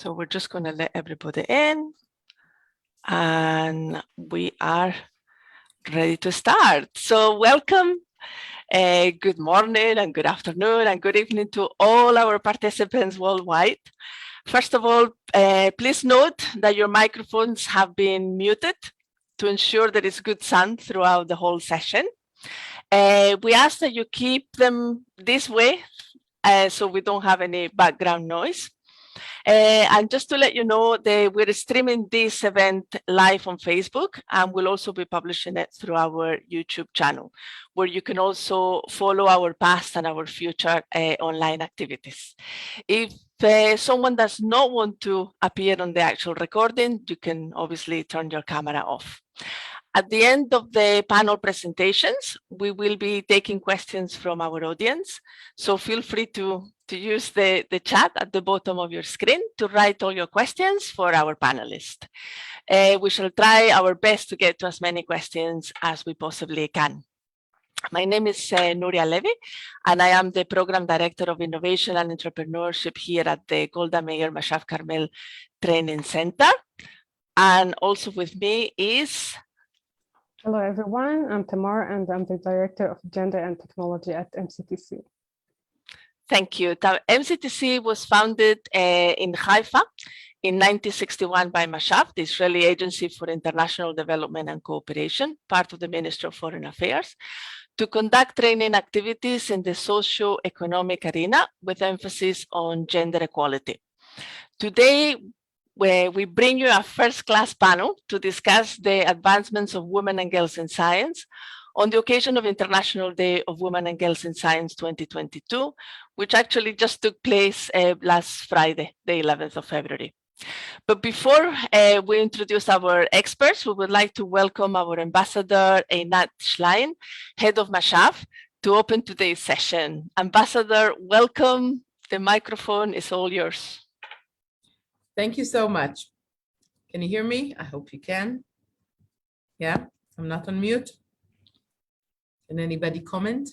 So we're just going to let everybody in, and we are ready to start. So welcome, good morning and good afternoon and good evening to all our participants worldwide. First of all, please note that your microphones have been muted to ensure there is good sound throughout the whole session. We ask that you keep them this way so we don't have any background noise. And just to let you know, we're streaming this event live on Facebook, and we'll also be publishing it through our YouTube channel, where you can also follow our past and our future online activities. If someone does not want to appear on the actual recording, you can obviously turn your camera off. At the end of the panel presentations, we will be taking questions from our audience. So feel free to use the chat at the bottom of your screen to write all your questions for our panelists. We shall try our best to get to as many questions as we possibly can. My name is Nuria Levy, and I am the Program Director of Innovation and Entrepreneurship here at the Golda Meir MASHAV Carmel Training Center. And also with me is... Hello, everyone. I'm Tamar, and I'm the Director of Gender and Technology at MCTC. Thank you. MCTC was founded in Haifa in 1961 by MASHAV, the Israeli Agency for International Development and Cooperation, part of the Ministry of Foreign Affairs, to conduct training activities in the socio-economic arena with emphasis on gender equality. Today, we bring you a first-class panel to discuss the advancements of women and girls in science on the occasion of International Day of Women and Girls in Science 2022, which actually just took place last Friday, the 11th of February. But before we introduce our experts, we would like to welcome our ambassador, Einat Schlein, head of MASHAV, to open today's session. Ambassador, welcome. The microphone is all yours. Thank you so much. Can you hear me? I hope you can. Yeah, I'm not on mute. Can anybody comment?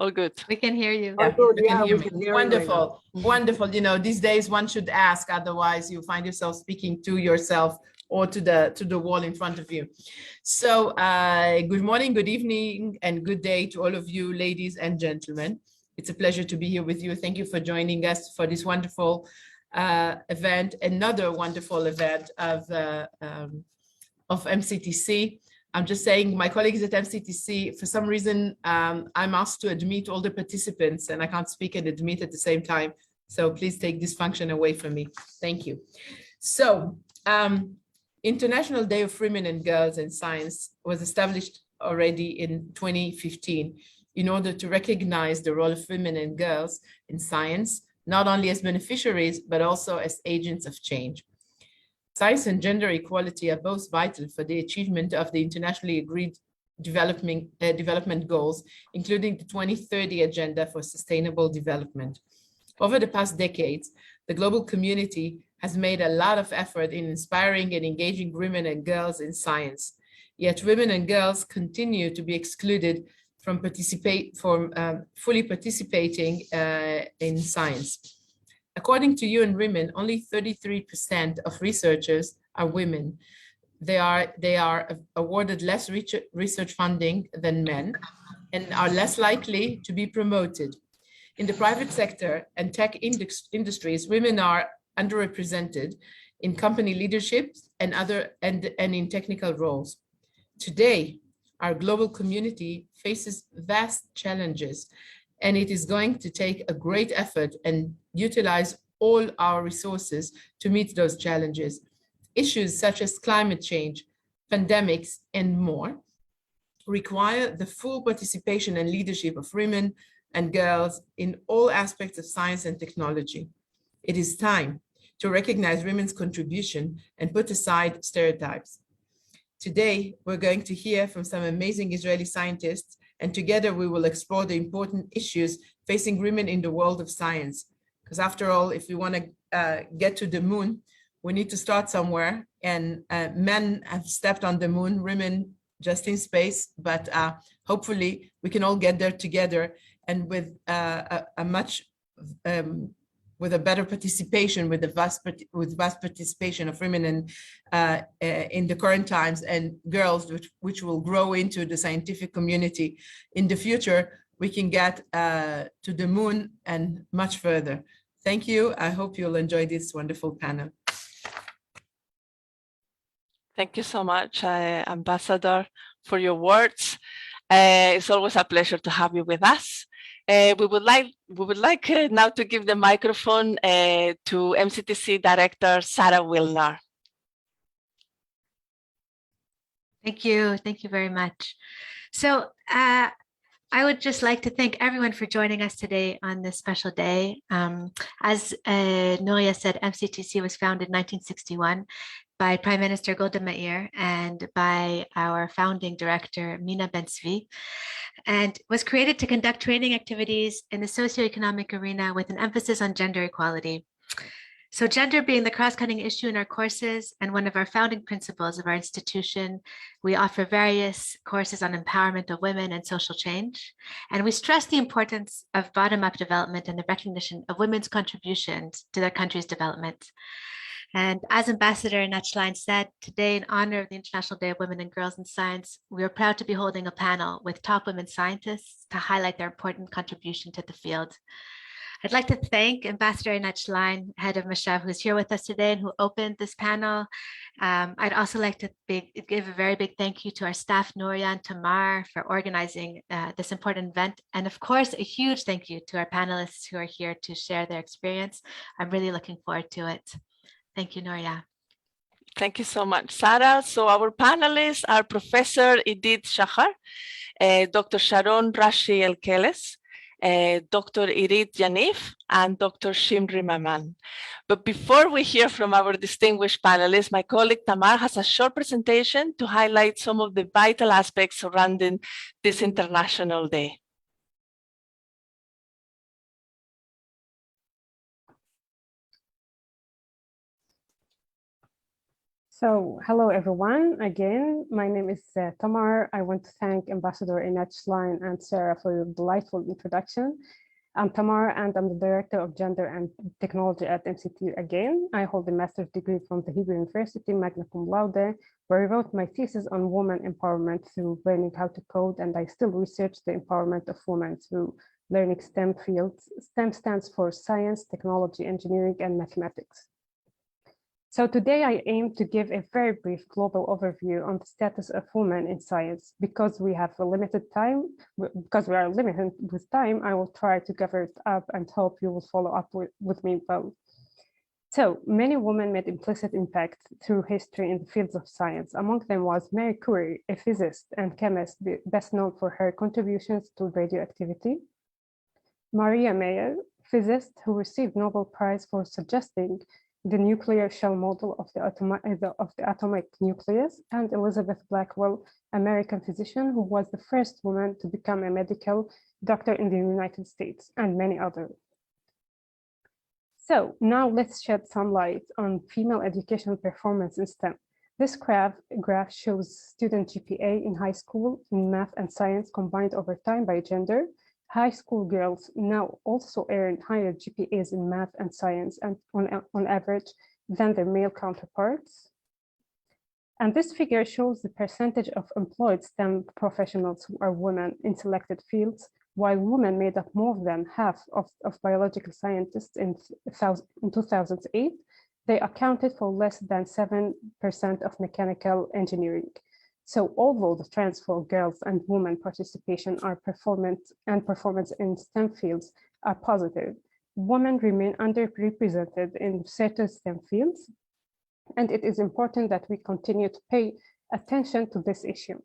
All good. We can hear you. Yeah, good. you can Yeah, hear we me. can hear you. Wonderful, wonderful. You know, these days one should ask, otherwise you find yourself speaking to yourself or to the wall in front of you. So good morning, good evening, and good day to all of you, ladies and gentlemen. It's a pleasure to be here with you. Thank you for joining us for this wonderful event, another wonderful event of MCTC. I'm just saying, my colleagues at MCTC, for some reason, I'm asked to admit all the participants, and I can't speak and admit at the same time. So please take this function away from me. Thank you. So International Day of Women and Girls in Science was established already in 2015 in order to recognize the role of women and girls in science, not only as beneficiaries, but also as agents of change. Science and gender equality are both vital for the achievement of the internationally agreed development goals, including the 2030 Agenda for Sustainable Development. Over the past decades, the global community has made a lot of effort in inspiring and engaging women and girls in science. Yet women and girls continue to be excluded from fully participating in science. According to UN Women, only 33% of researchers are women. They are awarded less research funding than men and are less likely to be promoted. In the private sector and tech industries, women are underrepresented in company leadership and in technical roles. Today, our global community faces vast challenges, and it is going to take a great effort and utilize all our resources to meet those challenges. Issues such as climate change, pandemics, and more require the full participation and leadership of women and girls in all aspects of science and technology. It is time to recognize women's contribution and put aside stereotypes. Today, we're going to hear from some amazing Israeli scientists, and together we will explore the important issues facing women in the world of science. Because after all, if we want to get to the moon, we need to start somewhere, and men have stepped on the moon, women just in space, but hopefully we can all get there together and with a much with a better participation, with vast participation of women in the current times and girls, which will grow into the scientific community in the future, we can get to the moon and much further. Thank you. I hope you'll enjoy this wonderful panel. Thank you so much, Ambassador, for your words. It's always a pleasure to have you with us. We would like now to give the microphone to MCTC Director Sarah Wilner. Thank you very much. So I would just like to thank everyone for joining us today on this special day. As Nuria said, MCTC was founded in 1961 by Prime Minister Golda Meir and by our founding director, Mina Ben-Zvi, and was created to conduct training activities in the socioeconomic arena with an emphasis on gender equality. So gender being the cross-cutting issue in our courses and one of our founding principles of our institution, we offer various courses on empowerment of women and social change. And we stress the importance of bottom-up development and the recognition of women's contributions to their country's development. And as Ambassador Nachlein said, today in honor of the International Day of Women and Girls in Science, we are proud to be holding a panel with top women scientists to highlight their important contribution to the field. I'd like to thank Ambassador Nachlein, head of MASHAV, who's here with us today and who opened this panel. I'd also like to give a very big thank you to our staff, Nuria and Tamar, for organizing this important event. And of course, a huge thank you to our panelists who are here to share their experience. I'm really looking forward to it. Thank you, Nuria. Thank you so much, Sarah. So our panelists are Professor Idit Shachar, Dr. Sharon Rashid-Elkeles, Dr. Irit Yaniv, and Dr. Shimri Maman. But before we hear from our distinguished panelists, my colleague Tamar has a short presentation to highlight some of the vital aspects surrounding this International Day. So, hello everyone. Again, my name is Tamar. I want to thank Ambassador Nachlein and Sarah for your delightful introduction. I'm Tamar and I'm the Director of Gender and Technology at MCT again. I hold a master's degree from the Hebrew University, magna cum laude, where I wrote my thesis on women empowerment through learning how to code, and I still research the empowerment of women through learning STEM fields. STEM stands for science, technology, engineering, and mathematics. So today I aim to give a very brief global overview on the status of women in science. Because we have a limited time, because we are limited with time, I will try to cover it up and hope you will follow up with me well. So many women made implicit impact through history in the fields of science. Among them was Marie Curie, a physicist and chemist best known for her contributions to radioactivity. Maria Mayer, physicist who received Nobel Prize for suggesting the nuclear shell model of the atomic nucleus, and Elizabeth Blackwell, American physician who was the first woman to become a medical doctor in the United States, and many others. So now let's shed some light on female education performance in STEM. This graph shows student GPA in high school in math and science combined over time by gender. High school girls now also earn higher GPAs in math and science and on average than their male counterparts. And this figure shows the percentage of employed STEM professionals who are women in selected fields, while women made up more than half of biological scientists in 2008, they accounted for less than 7% of mechanical engineering. So although the trends for girls and women participation are performance in STEM fields are positive, women remain underrepresented in certain STEM fields, and it is important that we continue to pay attention to this issue.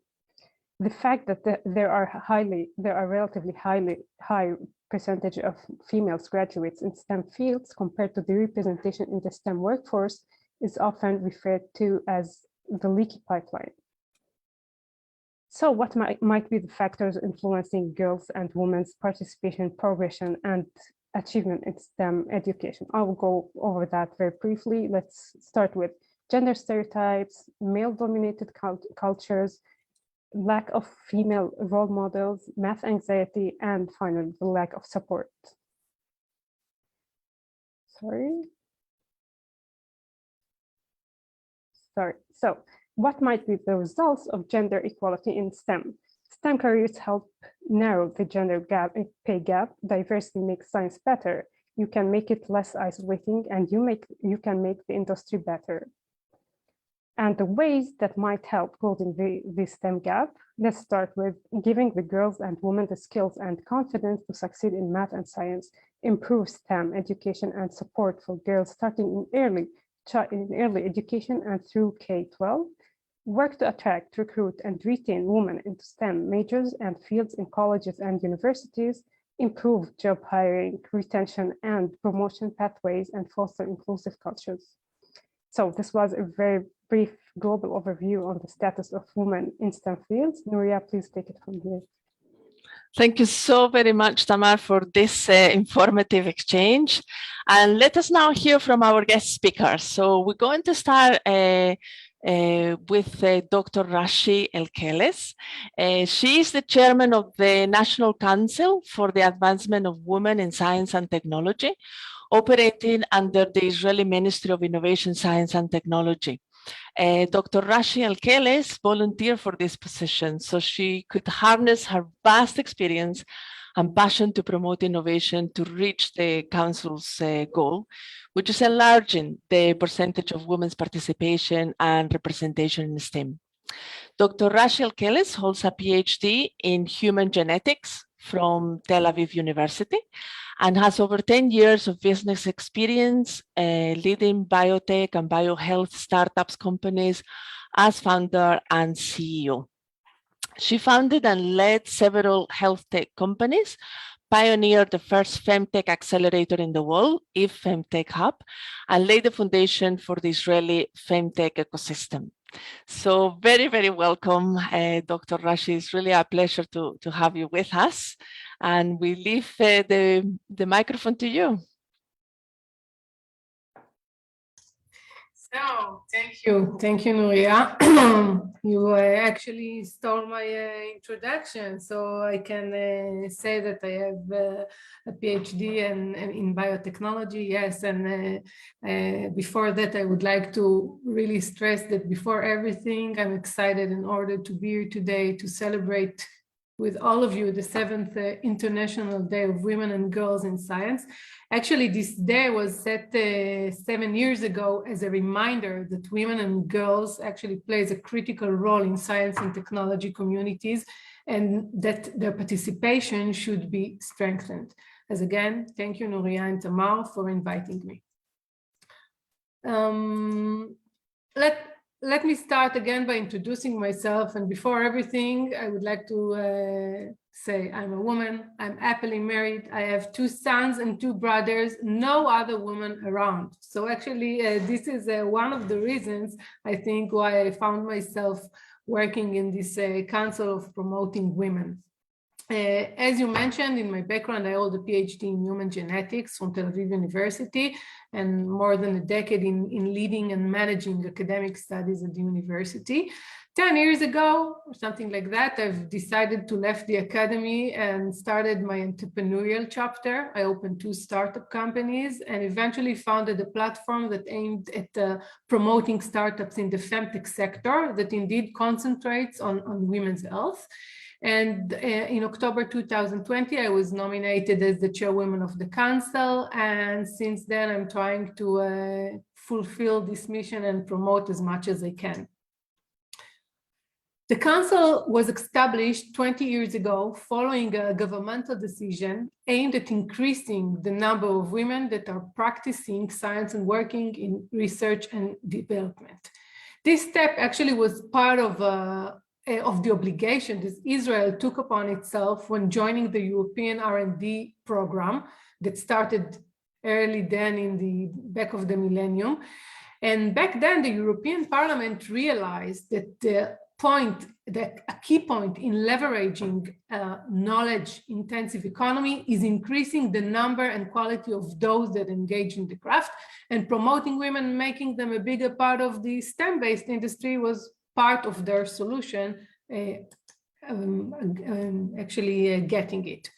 The fact that there are relatively high percentage of females graduates in STEM fields compared to the representation in the STEM workforce is often referred to as the leaky pipeline. So what might be the factors influencing girls and women's participation, progression, and achievement in STEM education? I will go over that very briefly. Let's start with gender stereotypes, male-dominated cultures, lack of female role models, math anxiety, and finally, the lack of support. So what might be the results of gender equality in STEM? STEM careers help narrow the gender pay gap. Diversity makes science better. You can make it less isolating, and you can make the industry better. And the ways that might help closing the STEM gap, let's start with giving the girls and women the skills and confidence to succeed in math and science, improve STEM education and support for girls starting in early education and through K-12, work to attract, recruit, and retain women into STEM majors and fields in colleges and universities, improve job hiring, retention, and promotion pathways, and foster inclusive cultures. So this was a very brief global overview on the status of women in STEM fields. Nuria, please take it from here. Thank you so very much, Tamar, for this informative exchange. And let us now hear from our guest speakers. So we're going to start with Dr. Rashi-Elkeles. She is the chairman of the National Council for the Advancement of Women in Science and Technology, operating under the Israeli Ministry of Innovation, Science and Technology. Dr. Rashi-Elkeles volunteered for this position so she could harness her vast experience and passion to promote innovation to reach the Council's goal, which is enlarging the percentage of women's participation and representation in STEM. Dr. Rashi-Elkeles holds a PhD in human genetics from Tel Aviv University and has over 10 years of business experience leading biotech and biohealth startups companies as founder and CEO. She founded and led several health tech companies, pioneered the first femtech accelerator in the world, IF Femtech Hub, and laid the foundation for the Israeli femtech ecosystem. So very, very welcome, Dr. Rashi. It's really a pleasure to have you with us. And we leave the microphone to you. So, thank you, Nuria. You actually stole my introduction, so I can say that I have a PhD in biotechnology, yes, and before that I would like to really stress that before everything, I'm excited in order to be here today to celebrate with all of you the 7th International Day of Women and Girls in Science. Actually, this day was set 7 years ago as a reminder that women and girls actually plays a critical role in science and technology communities and that their participation should be strengthened. As again, thank you, Nuria and Tamar, for inviting me. Let me start again by introducing myself, and before everything, I would like to say I'm a woman, I'm happily married, I have 2 sons and 2 brothers, no other woman around. So actually, this is one of the reasons, I think, why I found myself working in this Council of Promoting Women. As you mentioned, in my background, I hold a PhD in human genetics from Tel Aviv University and more than a decade in leading and managing academic studies at the university. 10 years ago, or something like that, I've decided to leave the academy and started my entrepreneurial chapter. I opened 2 startup companies and eventually founded a platform that aimed at promoting startups in the femtech sector that indeed concentrates on women's health. And in October 2020, I was nominated as the chairwoman of the council. And since then, I'm trying to fulfill this mission and promote as much as I can. The council was established 20 years ago following a governmental decision aimed at increasing the number of women that are practicing science and working in research and development. This step actually was part of the obligation that Israel took upon itself when joining the European R&D program that started early then in the back of the millennium. And back then, the European Parliament realized that a key point in leveraging knowledge-intensive economy is increasing the number and quality of those that engage in the craft, and promoting women, making them a bigger part of the STEM-based industry was part of their solution, actually getting it.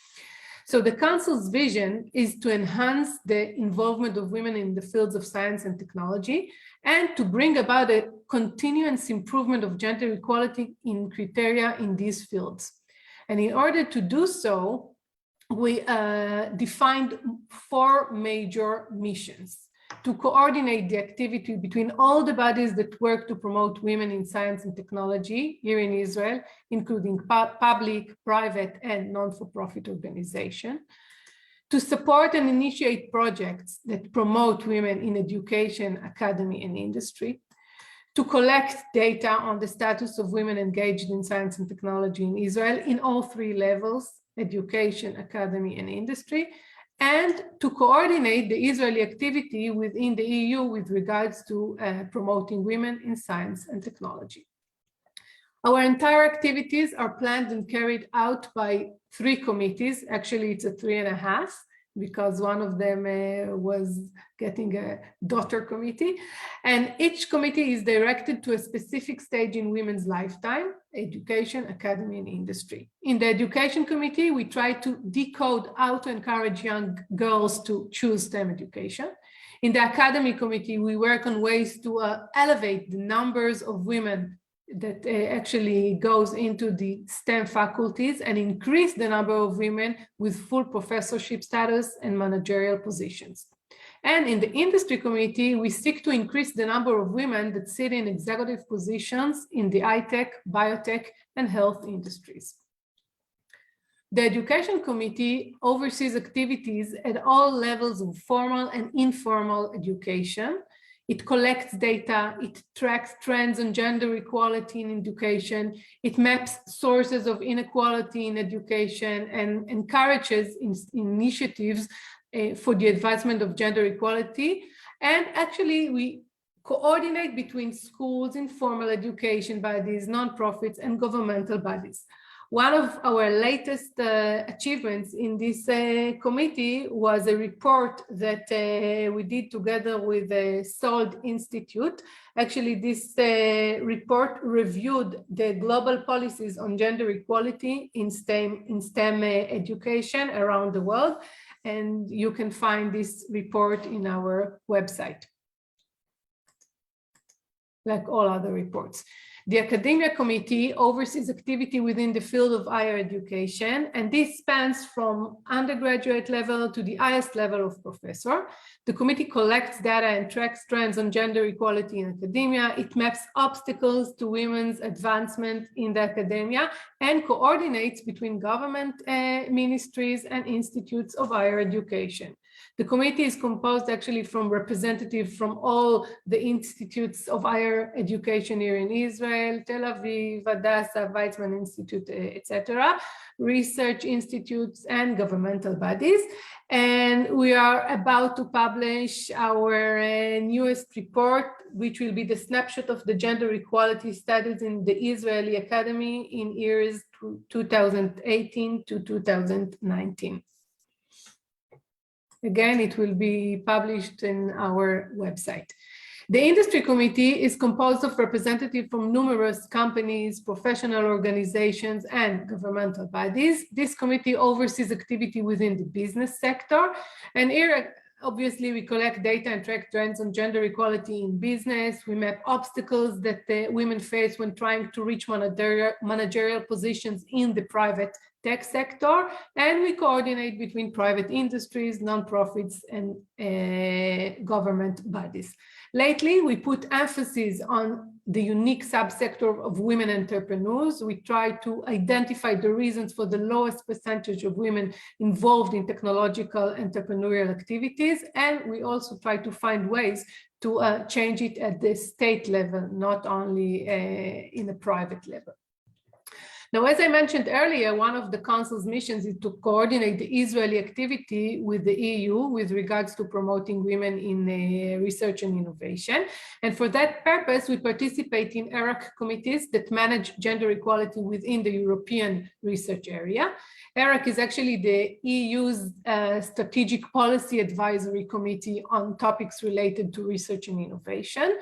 So the Council's vision is to enhance the involvement of women in the fields of science and technology, and to bring about a continuous improvement of gender equality in criteria in these fields. And in order to do so, we defined 4 major missions: to coordinate the activity between all the bodies that work to promote women in science and technology here in Israel, including public, private, and non-for-profit organizations; to support and initiate projects that promote women in education, academy, and industry; to collect data on the status of women engaged in science and technology in Israel in all 3 levels: education, academy, and industry; and to coordinate the Israeli activity within the EU with regards to promoting women in science and technology. Our entire activities are planned and carried out by 3 committees. Actually, it's a 3.5, because one of them was getting a daughter committee. And each committee is directed to a specific stage in women's lifetime: education, academy, and industry. In the education committee, we try to decode how to encourage young girls to choose STEM education. In the academy committee, we work on ways to elevate the numbers of women that actually goes into the STEM faculties and increase the number of women with full professorship status and managerial positions. And in the industry committee, we seek to increase the number of women that sit in executive positions in the high-tech, biotech, and health industries. The education committee oversees activities at all levels of formal and informal education. It collects data, it tracks trends on gender equality in education, it maps sources of inequality in education, and encourages initiatives for the advancement of gender equality. And actually, we coordinate between schools, informal education bodies, nonprofits, and governmental bodies. One of our latest achievements in this committee was a report that we did together with the SOLD Institute. Actually, this report reviewed the global policies on gender equality in STEM education around the world, and you can find this report in our website, like all other reports. The Academia Committee oversees activity within the field of higher education, and this spans from undergraduate level to the highest level of professor. The committee collects data and tracks trends on gender equality in academia. It maps obstacles to women's advancement in the academia and coordinates between government ministries and institutes of higher education. The committee is composed actually from representatives from all the institutes of higher education here in Israel: Tel Aviv, Hadassah, Weizmann Institute, etc., research institutes, and governmental bodies. And we are about to publish our newest report, which will be the snapshot of the gender equality studies in the Israeli Academy in years 2018 to 2019. Again, it will be published in our website. The industry committee is composed of representatives from numerous companies, professional organizations, and governmental bodies. This committee oversees activity within the business sector. And here, obviously, we collect data and track trends on gender equality in business. We map obstacles that women face when trying to reach managerial positions in the private tech sector, and we coordinate between private industries, nonprofits, and government bodies. Lately, we put emphasis on the unique subsector of women entrepreneurs. We try to identify the reasons for the lowest percentage of women involved in technological entrepreneurial activities, and we also try to find ways to change it at the state level, not only in a private level. Now, as I mentioned earlier, one of the Council's missions is to coordinate the Israeli activity with the EU with regards to promoting women in research and innovation. And for that purpose, we participate in ERAC committees that manage gender equality within the European research area. ERAC is actually the EU's strategic policy advisory committee on topics related to research and innovation.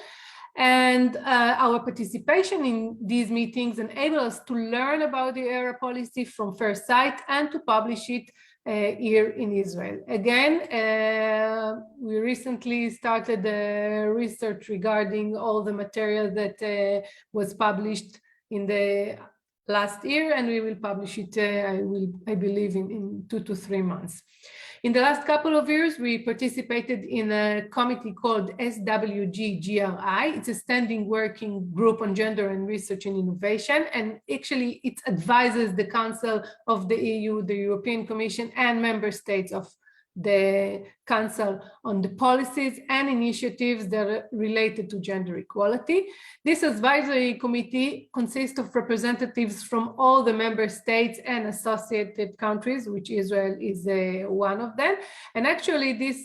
And our participation in these meetings enable us to learn about the ERA policy from first sight and to publish it here in Israel. Again, we recently started research regarding all the material that was published in the last year, and we will publish it, I believe, in 2 to 3 months. In the last couple of years, we participated in a committee called SWG-GRI. It's a standing working group on gender and research and innovation, and actually it advises the Council of the EU, the European Commission, and member states of the Council on the policies and initiatives that are related to gender equality. This advisory committee consists of representatives from all the member states and associated countries, which Israel is one of them. And actually this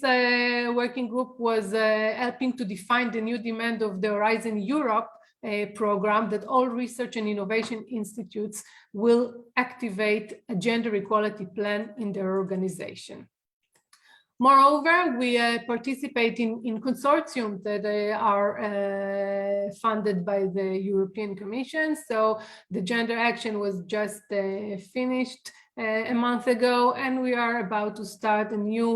working group was helping to define the new demand of the Horizon Europe program that all research and innovation institutes will activate a gender equality plan in their organization. Moreover, we participate in consortiums that are funded by the European Commission. So the gender action was just finished a month ago, and we are about to start a new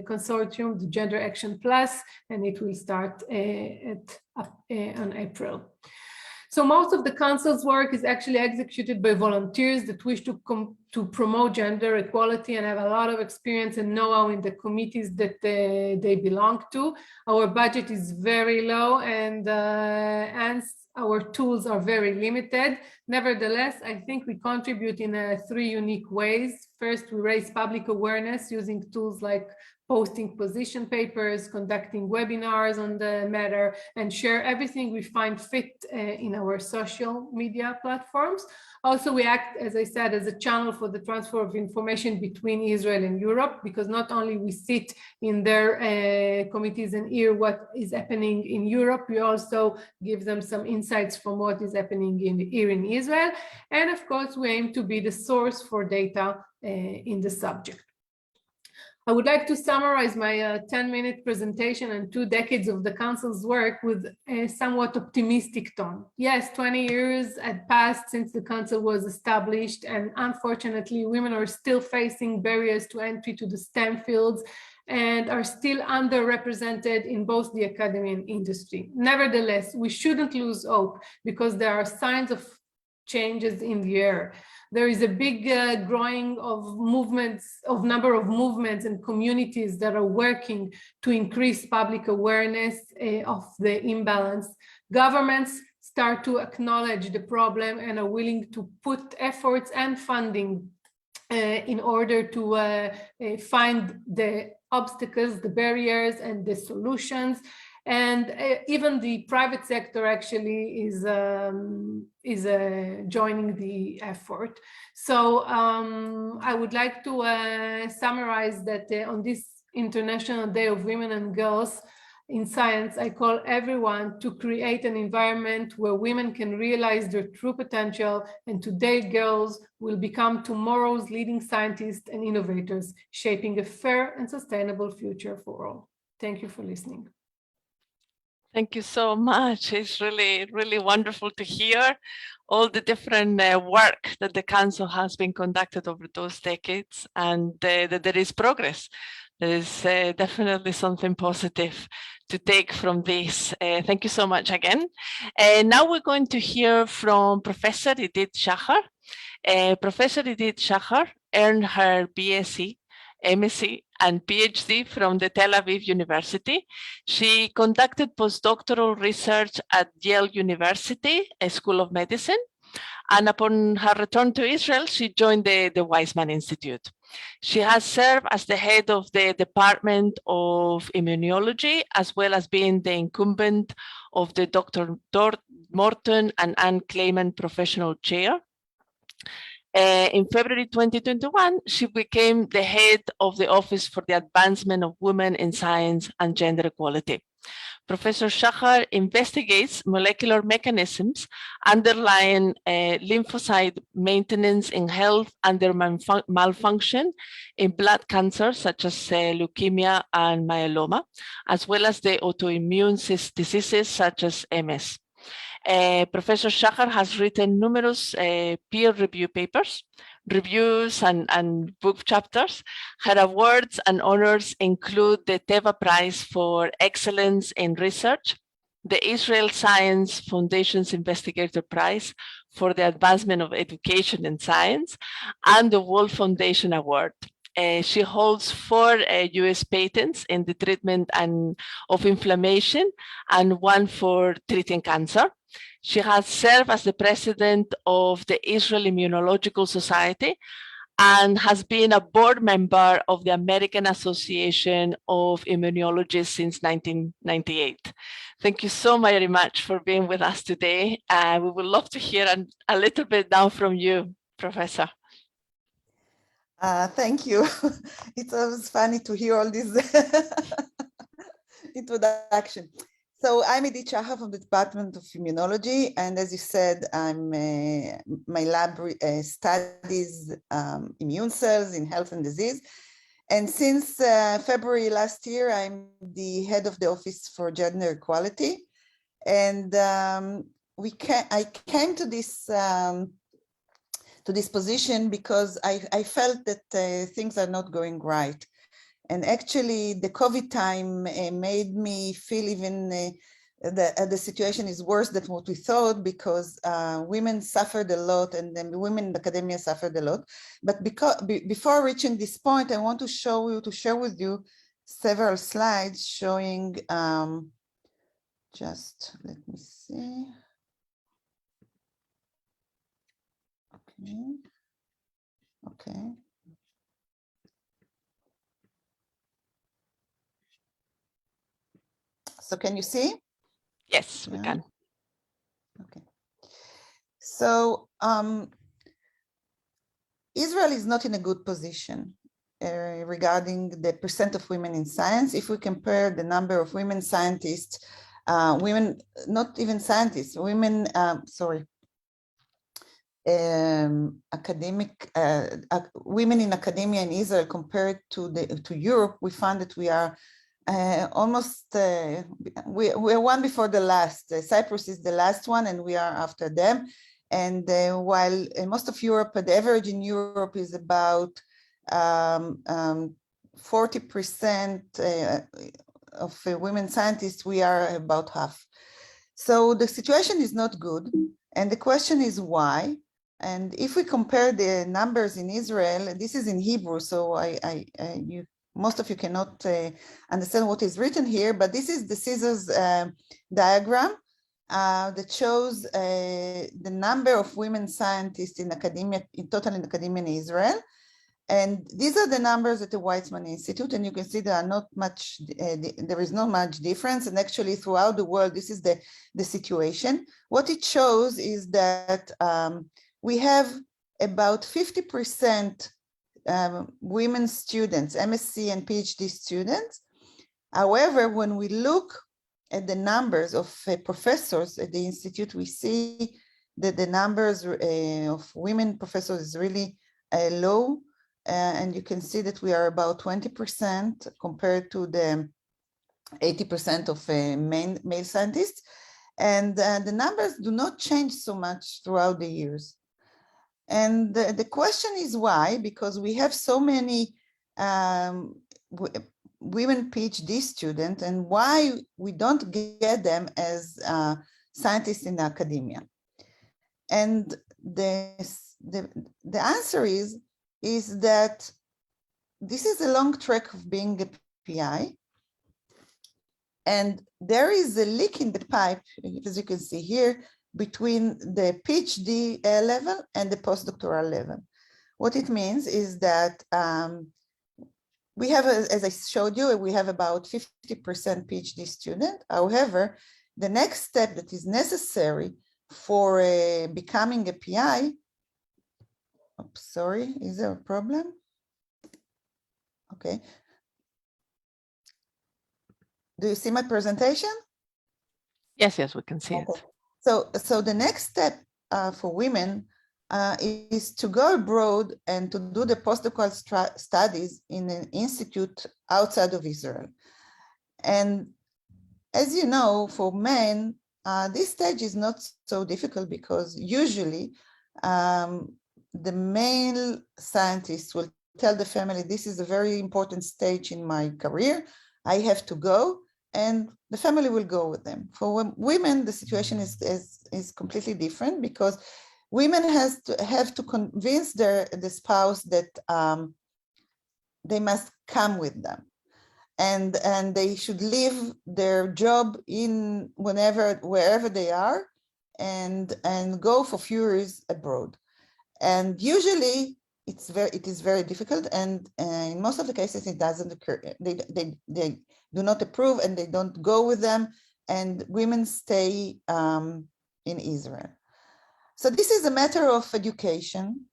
consortium, the Gender Action Plus, and it will start on April. So most of the council's work is actually executed by volunteers that wish to promote gender equality and have a lot of experience and know-how in the committees that they belong to. Our budget is very low, and our tools are very limited. Nevertheless, I think we contribute in 3 unique ways. First, we raise public awareness using tools like posting position papers, conducting webinars on the matter, and share everything we find fit in our social media platforms. Also, we act, as I said, as a channel for the transfer of information between Israel and Europe, because not only we sit in their committees and hear what is happening in Europe, we also give them some insights from what is happening here in Israel. And of course, we aim to be the source for data in the subject. I would like to summarize my 10-minute presentation and 2 decades of the Council's work with a somewhat optimistic tone. Yes, 20 years had passed since the Council was established, and unfortunately, women are still facing barriers to entry to the STEM fields and are still underrepresented in both the academy and industry. Nevertheless, we shouldn't lose hope, because there are signs of changes in the air. There is a big growing of number of movements and communities that are working to increase public awareness of the imbalance. Governments start to acknowledge the problem and are willing to put efforts and funding in order to find the obstacles, the barriers, and the solutions. And even the private sector actually is joining the effort. So I would like to summarize that on this International Day of Women and Girls in Science, I call everyone to create an environment where women can realize their true potential, and today girls will become tomorrow's leading scientists and innovators, shaping a fair and sustainable future for all. Thank you for listening. Thank you so much. It's really, really wonderful to hear all the different work that the Council has been conducted over those decades, and that there is progress. There is definitely something positive to take from this. Thank you so much again. Now we're going to hear from Professor Idit Shachar. Professor Idit Shachar earned her BSc, MSc, and PhD from the Tel Aviv University. She conducted postdoctoral research at Yale University, a School of Medicine. And upon her return to Israel, she joined the Weizmann Institute. She has served as the head of the Department of Immunology, as well as being the incumbent of the Dr. Morton and Ann Clayman Professional Chair. In February 2021, she became the head of the Office for the Advancement of Women in Science and Gender Equality. Professor Shachar investigates molecular mechanisms underlying lymphocyte maintenance in health under malfunction in blood cancers such as leukemia and myeloma, as well as the autoimmune diseases such as MS. Professor Shachar has written numerous peer-reviewed papers, reviews and book chapters. Her awards and honors include the Teva Prize for Excellence in Research, the Israel Science Foundation's Investigator Prize for the Advancement of Education in Science, and the World Foundation Award. She holds 4 US patents in the treatment of inflammation and 1 for treating cancer. She has served as the president of the Israel Immunological Society and has been a board member of the American Association of Immunologists since 1998. Thank you so very much for being with us today. We would love to hear a little bit now from you, Professor. Thank you. It was funny to hear all this introduction. So I'm Edith Shahar from the Department of Immunology, and as you said, my lab studies immune cells in health and disease. And since February last year, I'm the head of the Office for Gender Equality. And I came to this position because I felt that things are not going right. And actually the COVID time made me feel even the situation is worse than what we thought, because women suffered a lot, and then women in academia suffered a lot. But before reaching this point, I want to share with you several slides showing, just let me see. Okay. So can you see? Yes, we can. Okay. So Israel is not in a good position regarding the percent of women in science. If we compare the number of women scientists, women, not even scientists, women, women in academia in Israel compared to Europe, we found that we are we're one before the last. Cyprus is the last one, and we are after them. And while most of Europe, the average in Europe is about 40% of women scientists, we are about half. So the situation is not good. And the question is why? And if we compare the numbers in Israel, this is in Hebrew, so most of you cannot understand what is written here, but this is the scissors diagram that shows the number of women scientists in academia, in total in academia in Israel. And these are the numbers at the Weizmann Institute, and you can see there is not much difference. And actually throughout the world, this is the situation. What it shows is that we have about 50% women students, MSc and PhD students. However, when we look at the numbers of professors at the Institute, we see that the numbers of women professors is really low. And you can see that we are about 20% compared to the 80% of male scientists. And the numbers do not change so much throughout the years. And the question is why? Because we have so many women PhD students, and why we don't get them as scientists in academia. And the answer is that this is a long track of being a PI. And there is a leak in the pipe, as you can see here, between the PhD level and the postdoctoral level. What it means is that we have, as I showed you, we have about 50% PhD student. However, the next step that is necessary for becoming a PI, oops, sorry, is there a problem? Okay. Do you see my presentation? Yes, we can see okay. it. So the next step for women is to go abroad and to do the postdoctoral studies in an institute outside of Israel. And as you know, for men, this stage is not so difficult, because usually the male scientist will tell the family, this is a very important stage in my career, I have to go, and the family will go with them. For women, the situation is completely different, because women have to convince the spouse that they must come with them, and they should leave their job in wherever they are, and go for few years abroad. And usually it is very difficult, and in most of the cases it doesn't occur. They do not approve, and they don't go with them, and women stay in Israel. So this is a matter of education.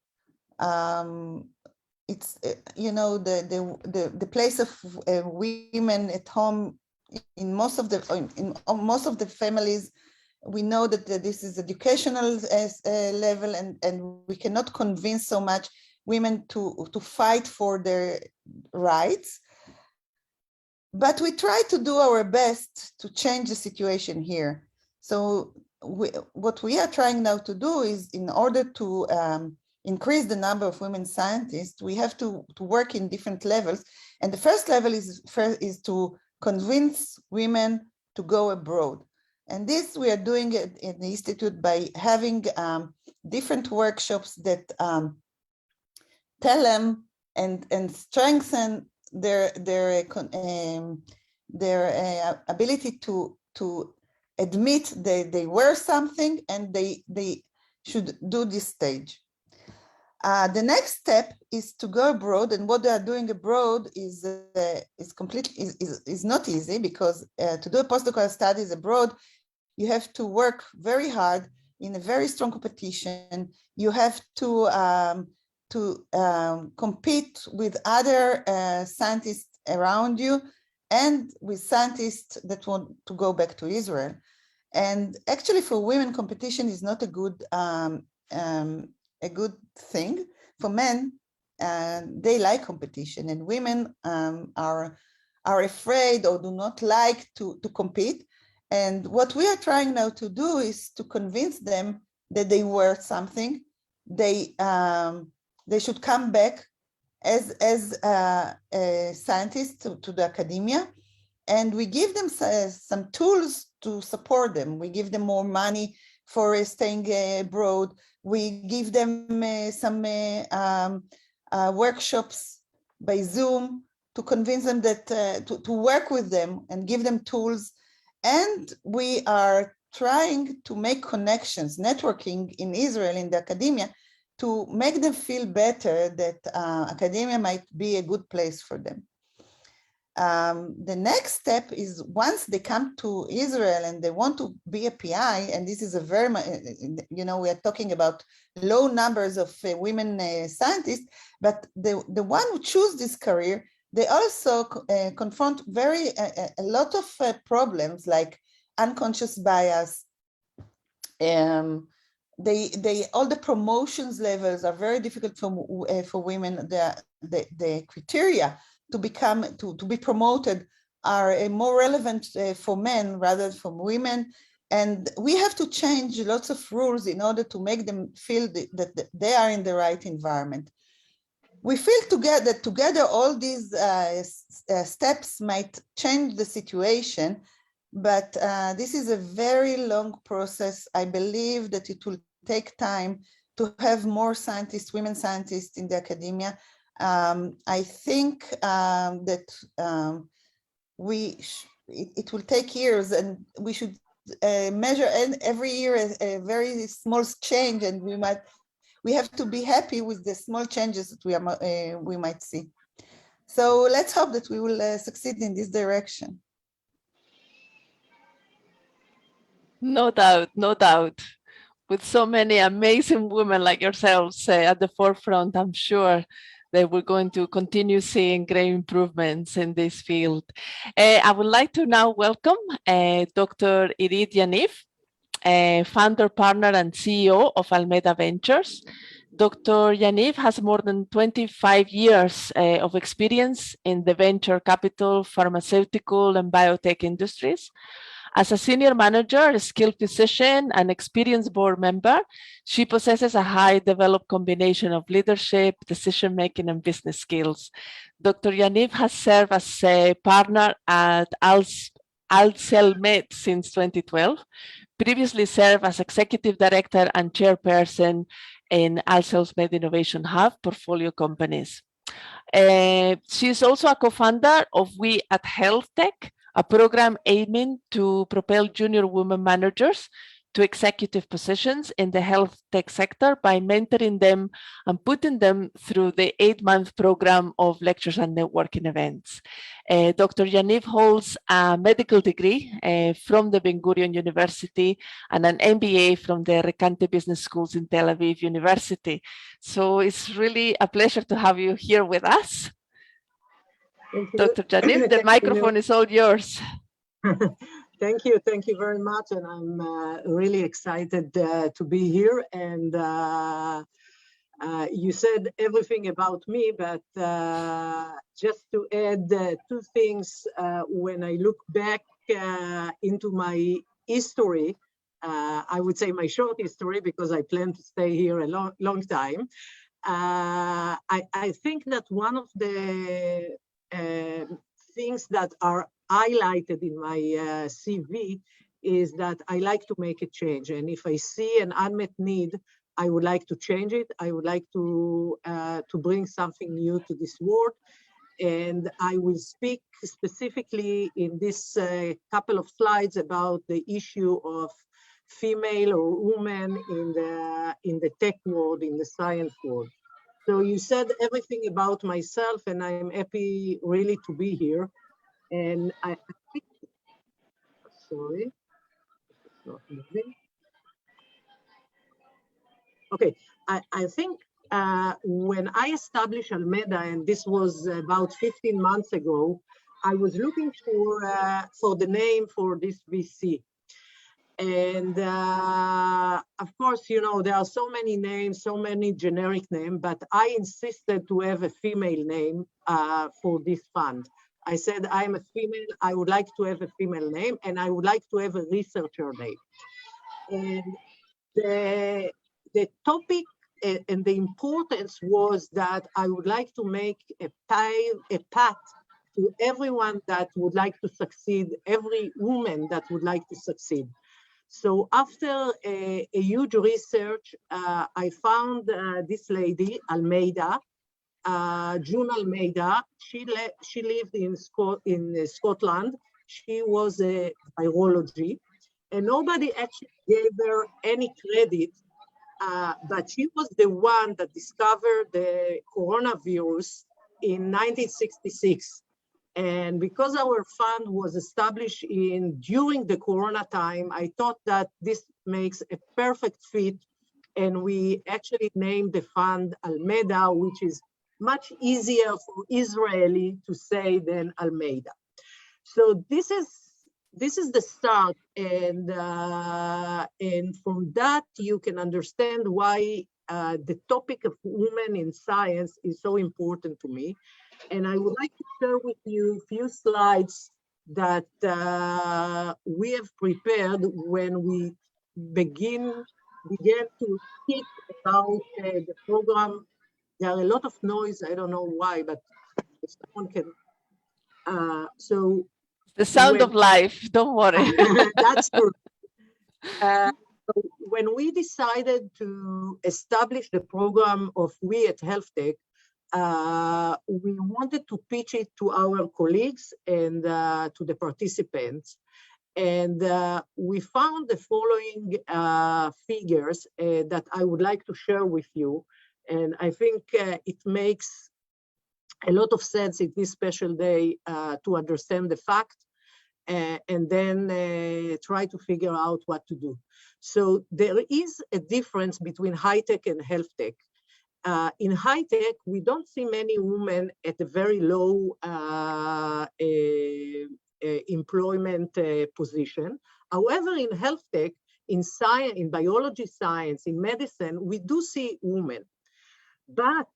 It's the place of women at home in most of the families. We know that this is educational level, and we cannot convince so much women to fight for their rights. But we try to do our best to change the situation here. So what we are trying now to do is, in order to increase the number of women scientists, we have to work in different levels. And the first level is to convince women to go abroad. And this we are doing in the Institute by having different workshops that tell them and strengthen their ability to admit they were something, and they should do this stage. The next step is to go abroad, and what they are doing abroad is not easy, because to do a postdoctoral studies abroad, you have to work very hard in a very strong competition. You have to compete with other scientists around you, and with scientists that want to go back to Israel. And actually, for women, competition is not a good thing. For men, they like competition, and women are afraid or do not like to compete. And what we are trying now to do is to convince them that they were something. They should come back as scientists to the academia, and we give them some tools to support them. We give them more money for staying abroad. We give them some workshops by Zoom to convince them that to work with them and give them tools. And we are trying to make connections, networking in Israel, in the academia, to make them feel better that academia might be a good place for them. The next step is, once they come to Israel and they want to be a PI, and this is a very, we are talking about low numbers of women scientists, but the one who choose this career, they also confront a lot of problems like unconscious bias. All the promotions levels are very difficult for women. The criteria to be promoted are more relevant for men rather than for women. And we have to change lots of rules in order to make them feel that they are in the right environment. We feel together all these steps might change the situation, but this is a very long process. I believe that it will take time to have more scientists, women scientists in the academia. I think that it will take years, and we should measure every year a very small change, and we have to be happy with the small changes that we might see. So let's hope that we will succeed in this direction. No doubt, no doubt. With so many amazing women like yourselves at the forefront, I'm sure that we're going to continue seeing great improvements in this field. I would like to now welcome Dr. Irit Yaniv, founder, partner, and CEO of Almeida Ventures. Dr. Yaniv has more than 25 years of experience in the venture capital, pharmaceutical, and biotech industries. As a senior manager, a skilled physician, and experienced board member, she possesses a high developed combination of leadership, decision-making, and business skills. Dr. Yaniv has served as a partner at Alcelmed since 2012, previously served as executive director and chairperson in Alcelmed Innovation Hub portfolio companies. She is also a co-founder of We at Health Tech, a program aiming to propel junior women managers to executive positions in the health tech sector by mentoring them and putting them through the 8-month program of lectures and networking events. Dr. Yaniv holds a medical degree from the Ben Gurion University and an MBA from the Rekante Business Schools in Tel Aviv University. So it's really a pleasure to have you here with us. Dr. Yaniv, the microphone is all yours. Thank you very much, and I'm really excited to be here. And you said everything about me, but just to add 2 things, when I look back into my history, I would say my short history, because I plan to stay here a long time. I think that one of the things that are highlighted in my CV is that I like to make a change. And if I see an unmet need, I would like to change it. I would like to bring something new to this world. And I will speak specifically in this couple of slides about the issue of female or woman in the tech world, in the science world. So you said everything about myself, and I'm happy really to be here. And I think, sorry, it's not moving. Okay, I think when I established Almeda, and this was about 15 months ago, I was looking for the name for this VC. And of course, you know, there are so many names, so many generic names, but I insisted to have a female name for this fund. I said, I'm a female, I would like to have a female name, and I would like to have a researcher name. And the topic and the importance was that I would like to make a path to everyone that would like to succeed, every woman that would like to succeed. So after a huge research, I found this lady, Almeida, June Almeida. She lived in Scotland. She was a virology, and nobody actually gave her any credit, but she was the one that discovered the coronavirus in 1966. And because our fund was established during the Corona time, I thought that this makes a perfect fit. And we actually named the fund Almeda, which is much easier for Israeli to say than Almeida. So this is the start. And from that, you can understand why the topic of women in science is so important to me. And I would like to share with you a few slides that we have prepared when we began to speak about the program. There are a lot of noise, I don't know why, but someone can. So the sound of life, don't worry. That's true. So when we decided to establish the program of We at Health Tech, we wanted to pitch it to our colleagues and to the participants. And we found the following figures that I would like to share with you. And I think it makes a lot of sense in this special day to understand the fact and then try to figure out what to do. So there is a difference between high tech and health tech. In high tech, we don't see many women at a very low employment position. However, in health tech, in science, in biology science, in medicine, we do see women. But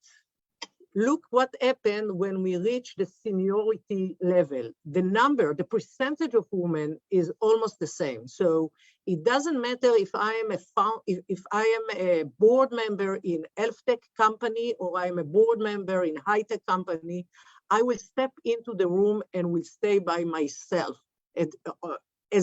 look what happened when we reach the seniority level. The number, the percentage of women is almost the same. So it doesn't matter if I am a board member in health tech company or I'm a board member in high tech company, I will step into the room and will stay by myself as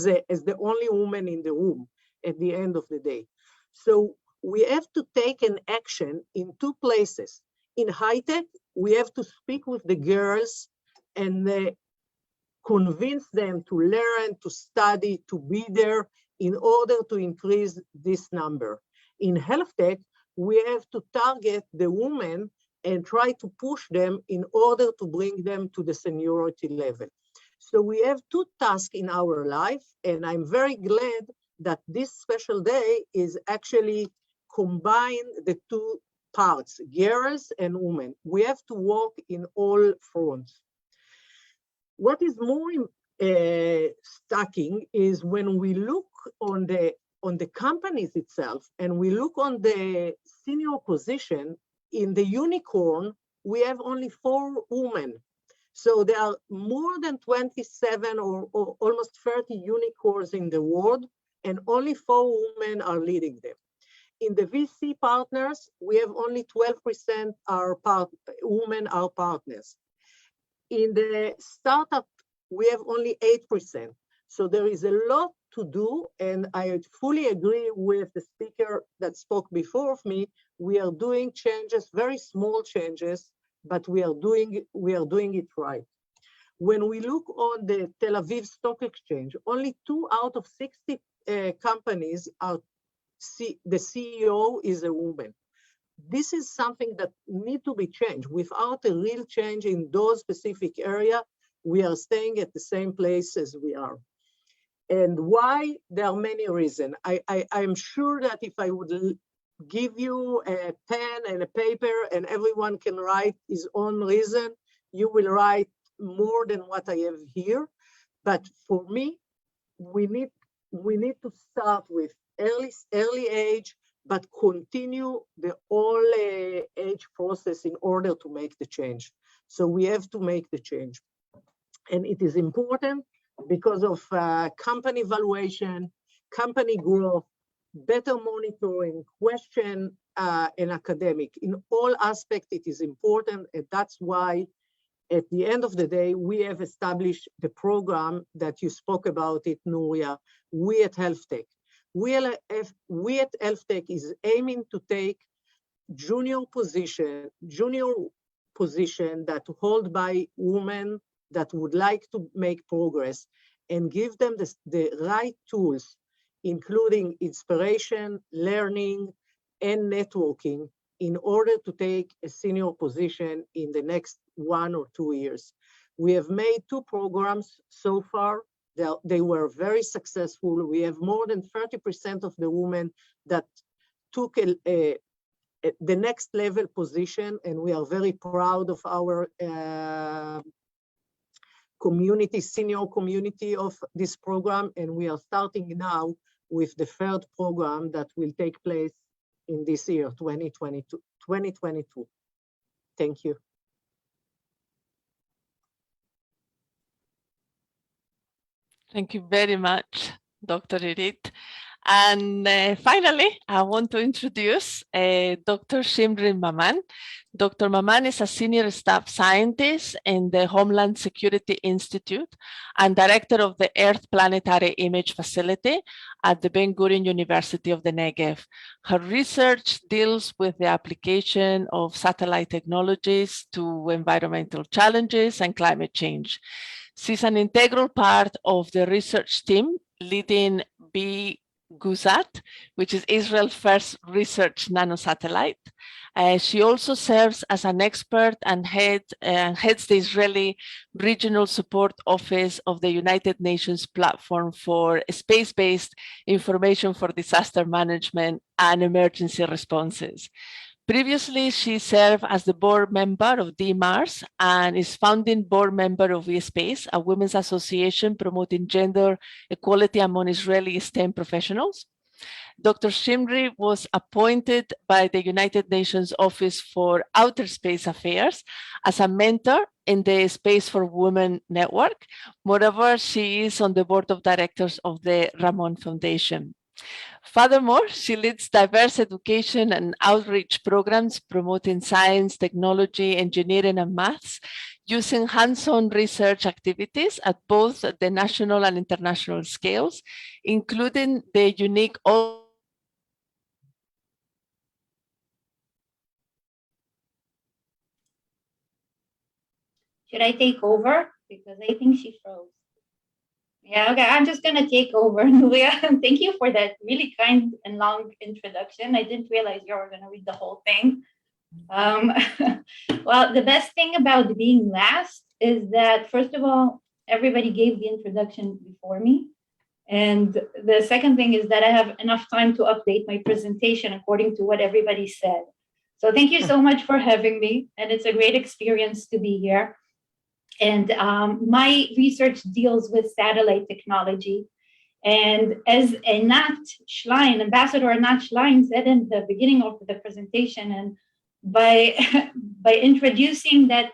the only woman in the room at the end of the day. So we have to take an action in two places. In high tech, we have to speak with the girls and convince them to learn, to study, to be there in order to increase this number. In health tech, we have to target the women and try to push them in order to bring them to the seniority level. So we have two tasks in our life, and I'm very glad that this special day is actually combine the two parts, girls and women. We have to work in all fronts. What is more stacking is when we look on the companies itself and we look on the senior position. In the unicorn, we have only 4 women. So there are more than 27 or almost 30 unicorns in the world, and only 4 women are leading them. In the VC partners, we have only 12% women are partners. In the startup, we have only 8%. So there is a lot to do, and I fully agree with the speaker that spoke before of me. We are doing changes, very small changes, but we are doing it right. When we look on the Tel Aviv Stock Exchange, only 2 out of 60 companies are the CEO is a woman. This is something that needs to be changed. Without a real change in those specific areas, we are staying at the same place as we are. And why? There are many reasons. I'm sure that if I would give you a pen and a paper and everyone can write his own reason, you will write more than what I have here. But for me, we need to start with early age, but continue the all age process in order to make the change. So we have to make the change. And it is important because of company valuation, company growth, better monitoring, question, and academic. In all aspects, it is important, and that's why at the end of the day, we have established the program that you spoke about it, Nuria, We at Health Tech. We at Health Tech is aiming to take junior position that hold by women that would like to make progress and give them the right tools, including inspiration, learning, and networking in order to take a senior position in the next 1 or 2 years. We have made 2 programs so far. They were very successful. We have more than 30% of the women that took the next level position, and we are very proud of our community, senior community of this program, and we are starting now with the 3rd program that will take place in this year, 2022. Thank you. Thank you very much, Dr. Irit. And finally, I want to introduce Dr. Shimri Maman. Dr. Maman is a senior staff scientist in the Homeland Security Institute and director of the Earth Planetary Image Facility at the Ben Gurion University of the Negev. Her research deals with the application of satellite technologies to environmental challenges and climate change. She's an integral part of the research team leading BGUSAT, which is Israel's first research nanosatellite. She also serves as an expert and heads the Israeli Regional Support Office of the United Nations Platform for Space-Based Information for Disaster Management and Emergency Responses. Previously, she served as the board member of DMARS and is founding board member of eSpace, a women's association promoting gender equality among Israeli STEM professionals. Dr. Shimri was appointed by the United Nations Office for Outer Space Affairs as a mentor in the Space for Women network. Moreover, she is on the board of directors of the Ramon Foundation. Furthermore, she leads diverse education and outreach programs promoting science, technology, engineering, and maths, using hands-on research activities at both the national and international scales, including the unique Should I take over? Because I think she froze. Yeah, okay, I'm just gonna take over, Nuria. Thank you for that really kind and long introduction. I didn't realize you were gonna read the whole thing. Well, the best thing about being last is that, first of all, everybody gave the introduction before me. And the second thing is that I have enough time to update my presentation according to what everybody said. So thank you so much for having me. And it's a great experience to be here. And my research deals with satellite technology. And as Nat Schlein, Ambassador Nat Schlein said in the beginning of the presentation, and by introducing that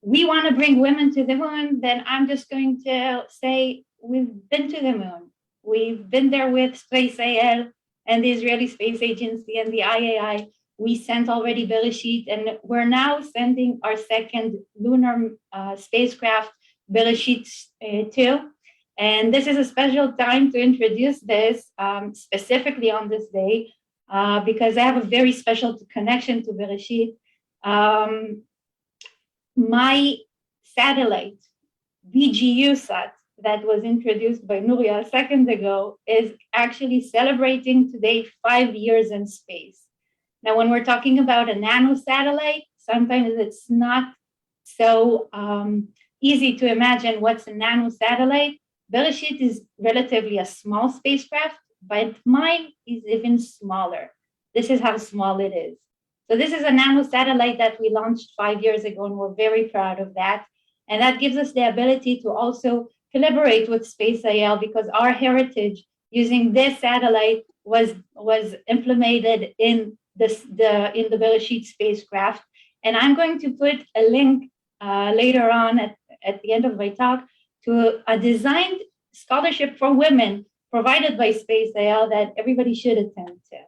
we want to bring women to the moon, then I'm just going to say we've been to the moon. We've been there with SpaceIL and the Israeli Space Agency and the IAI. We sent already Bereshit, and we're now sending our second lunar spacecraft, Bereshit 2. And this is a special time to introduce this specifically on this day because I have a very special connection to Bereshit. My satellite, VGUSat, that was introduced by Nuria a second ago, is actually celebrating today 5 years in space. Now, when we're talking about a nano satellite, sometimes it's not so easy to imagine what's a nano satellite. Bereshit is relatively a small spacecraft, but mine is even smaller. This is how small it is. So this is a nano satellite that we launched 5 years ago, and we're very proud of that. And that gives us the ability to also collaborate with SpaceIL because our heritage using this satellite was implemented in the Bereshit spacecraft. And I'm going to put a link later on at the end of my talk to a designed scholarship for women provided by SpaceIL that everybody should attend to.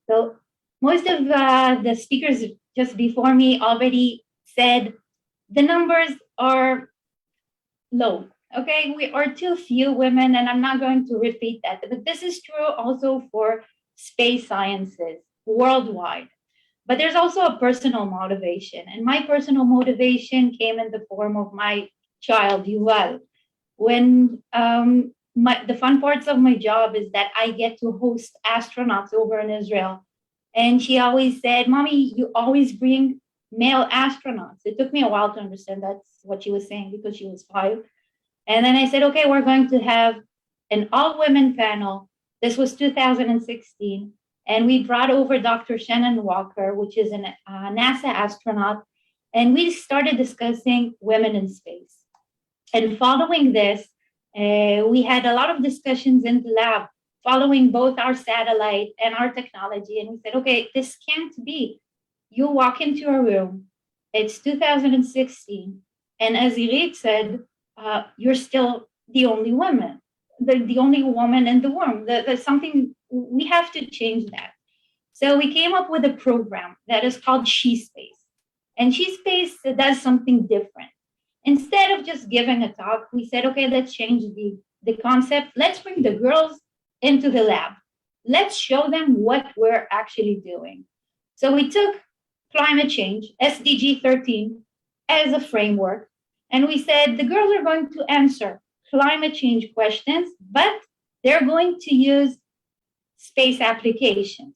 So most of the speakers just before me already said the numbers are low. Okay, we are too few women, and I'm not going to repeat that. But this is true also for space sciences worldwide. But there's also a personal motivation. And my personal motivation came in the form of my child, Yuval. When the fun parts of my job is that I get to host astronauts over in Israel. And she always said, Mommy, you always bring male astronauts. It took me a while to understand that's what she was saying because she was 5. And then I said, okay, we're going to have an all-women panel. This was 2016. And we brought over Dr. Shannon Walker, which is a NASA astronaut. And we started discussing women in space. And following this, we had a lot of discussions in the lab, following both our satellite and our technology. And we said, okay, this can't be. You walk into a room, it's 2016. And as Irit said, you're still the only woman, the only woman in the room. There's something, we have to change that. So we came up with a program that is called She Space. And She Space does something different. Instead of just giving a talk, we said, okay, let's change the concept. Let's bring the girls into the lab. Let's show them what we're actually doing. So we took climate change, SDG 13, as a framework. And we said the girls are going to answer climate change questions, but they're going to use space applications.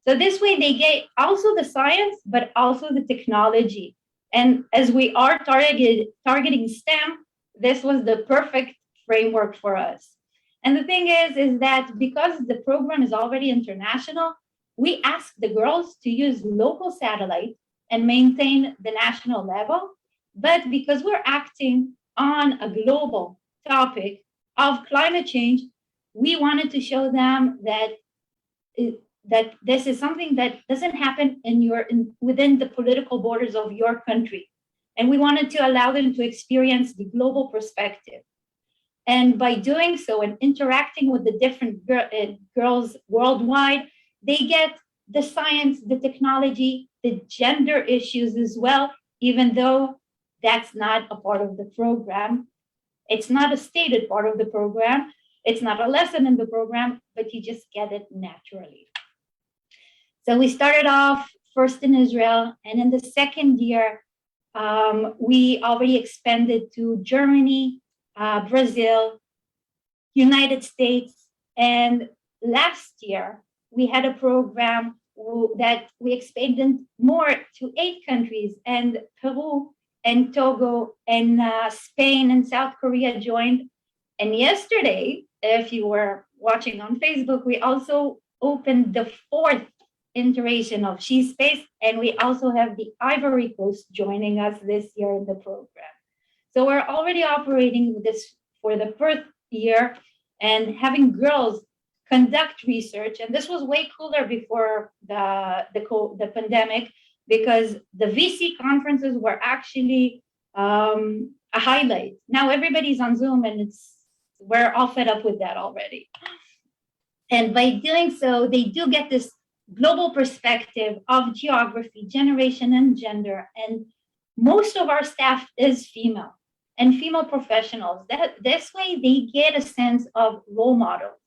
So this way they get also the science, but also the technology. And as we are targeting STEM, this was the perfect framework for us. And the thing is that because the program is already international, we asked the girls to use local satellites and maintain the national level. But because we're acting on a global topic of climate change, we wanted to show them that this is something that doesn't happen within the political borders of your country. And we wanted to allow them to experience the global perspective. And by doing so and interacting with the different girls worldwide, they get the science, the technology, the gender issues as well, even though that's not a part of the program. It's not a stated part of the program. It's not a lesson in the program, but you just get it naturally. So we started off first in Israel, and in the second year, we already expanded to Germany, Brazil, United States, and last year we had a program that we expanded more to 8 countries, and Peru and Togo and Spain and South Korea joined. And yesterday, if you were watching on Facebook, we also opened the 4th iteration of She Space, and we also have the Ivory Coast joining us this year in the program. So we're already operating this for the 1st year and having girls conduct research. And this was way cooler before the pandemic, because the VC conferences were actually a highlight. Now everybody's on Zoom, and we're all fed up with that already. And by doing so, they do get this global perspective of geography, generation, and gender. And most of our staff is female and female professionals. This way they get a sense of role models,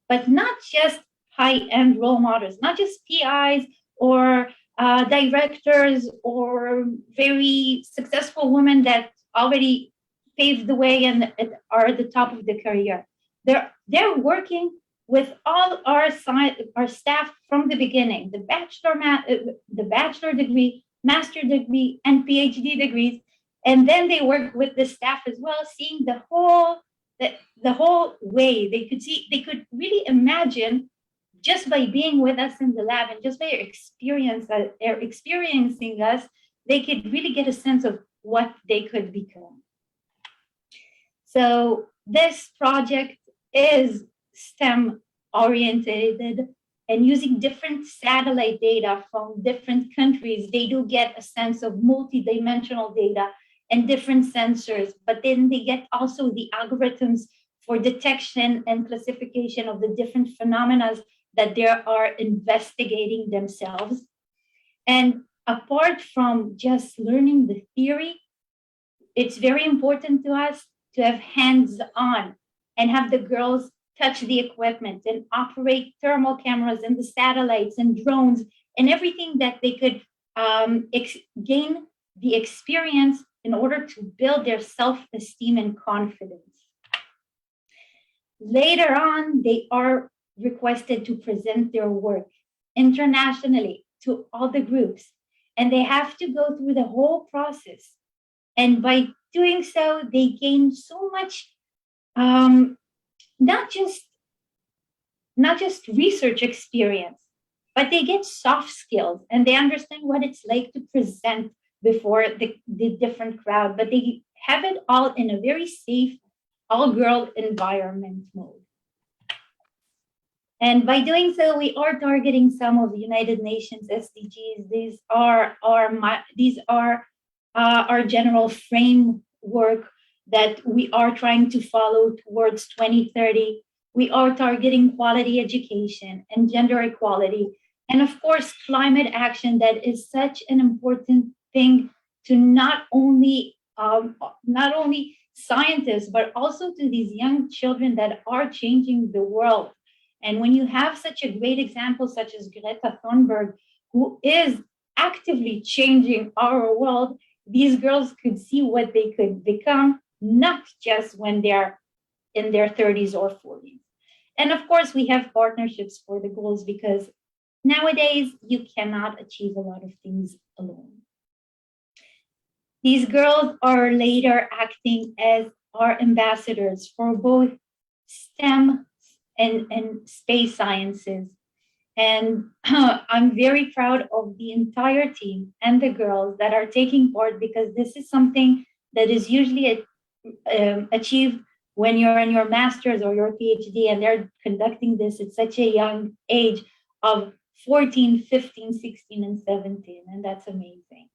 but not just high-end role models, not just PIs or directors or very successful women that already paved the way and are at the top of the career. They're working with all our staff from the beginning, the bachelor degree, master degree, and PhD degrees, and then they work with the staff as well, seeing the whole way. They could really imagine, just by being with us in the lab and just by experiencing us, they could really get a sense of what they could become. So this project is STEM oriented, and using different satellite data from different countries, they do get a sense of multidimensional data and different sensors, but then they get also the algorithms for detection and classification of the different phenomena that they are investigating themselves. And apart from just learning the theory, it's very important to us to have hands-on and have the girls touch the equipment and operate thermal cameras and the satellites and drones and everything that they could gain the experience in order to build their self-esteem and confidence. Later on, they are requested to present their work internationally to all the groups, and they have to go through the whole process. And by doing so, they gain so much, not just research experience, but they get soft skills and they understand what it's like to present before the different crowd, but they have it all in a very safe, all-girl environment mode. And by doing so, we are targeting some of the United Nations SDGs. These are our general framework that we are trying to follow towards 2030. We are targeting quality education and gender equality. And of course, climate action, that is such an important thing to not only scientists, but also to these young children that are changing the world. And when you have such a great example, such as Greta Thunberg, who is actively changing our world, these girls could see what they could become, not just when they're in their 30s or 40s. And of course, we have partnerships for the goals, because nowadays you cannot achieve a lot of things alone. These girls are later acting as our ambassadors for both STEM and space sciences. And I'm very proud of the entire team and the girls that are taking part, because this is something that is usually achieved when you're in your master's or your PhD and they're conducting this at such a young age of 14, 15, 16, and 17. And that's amazing.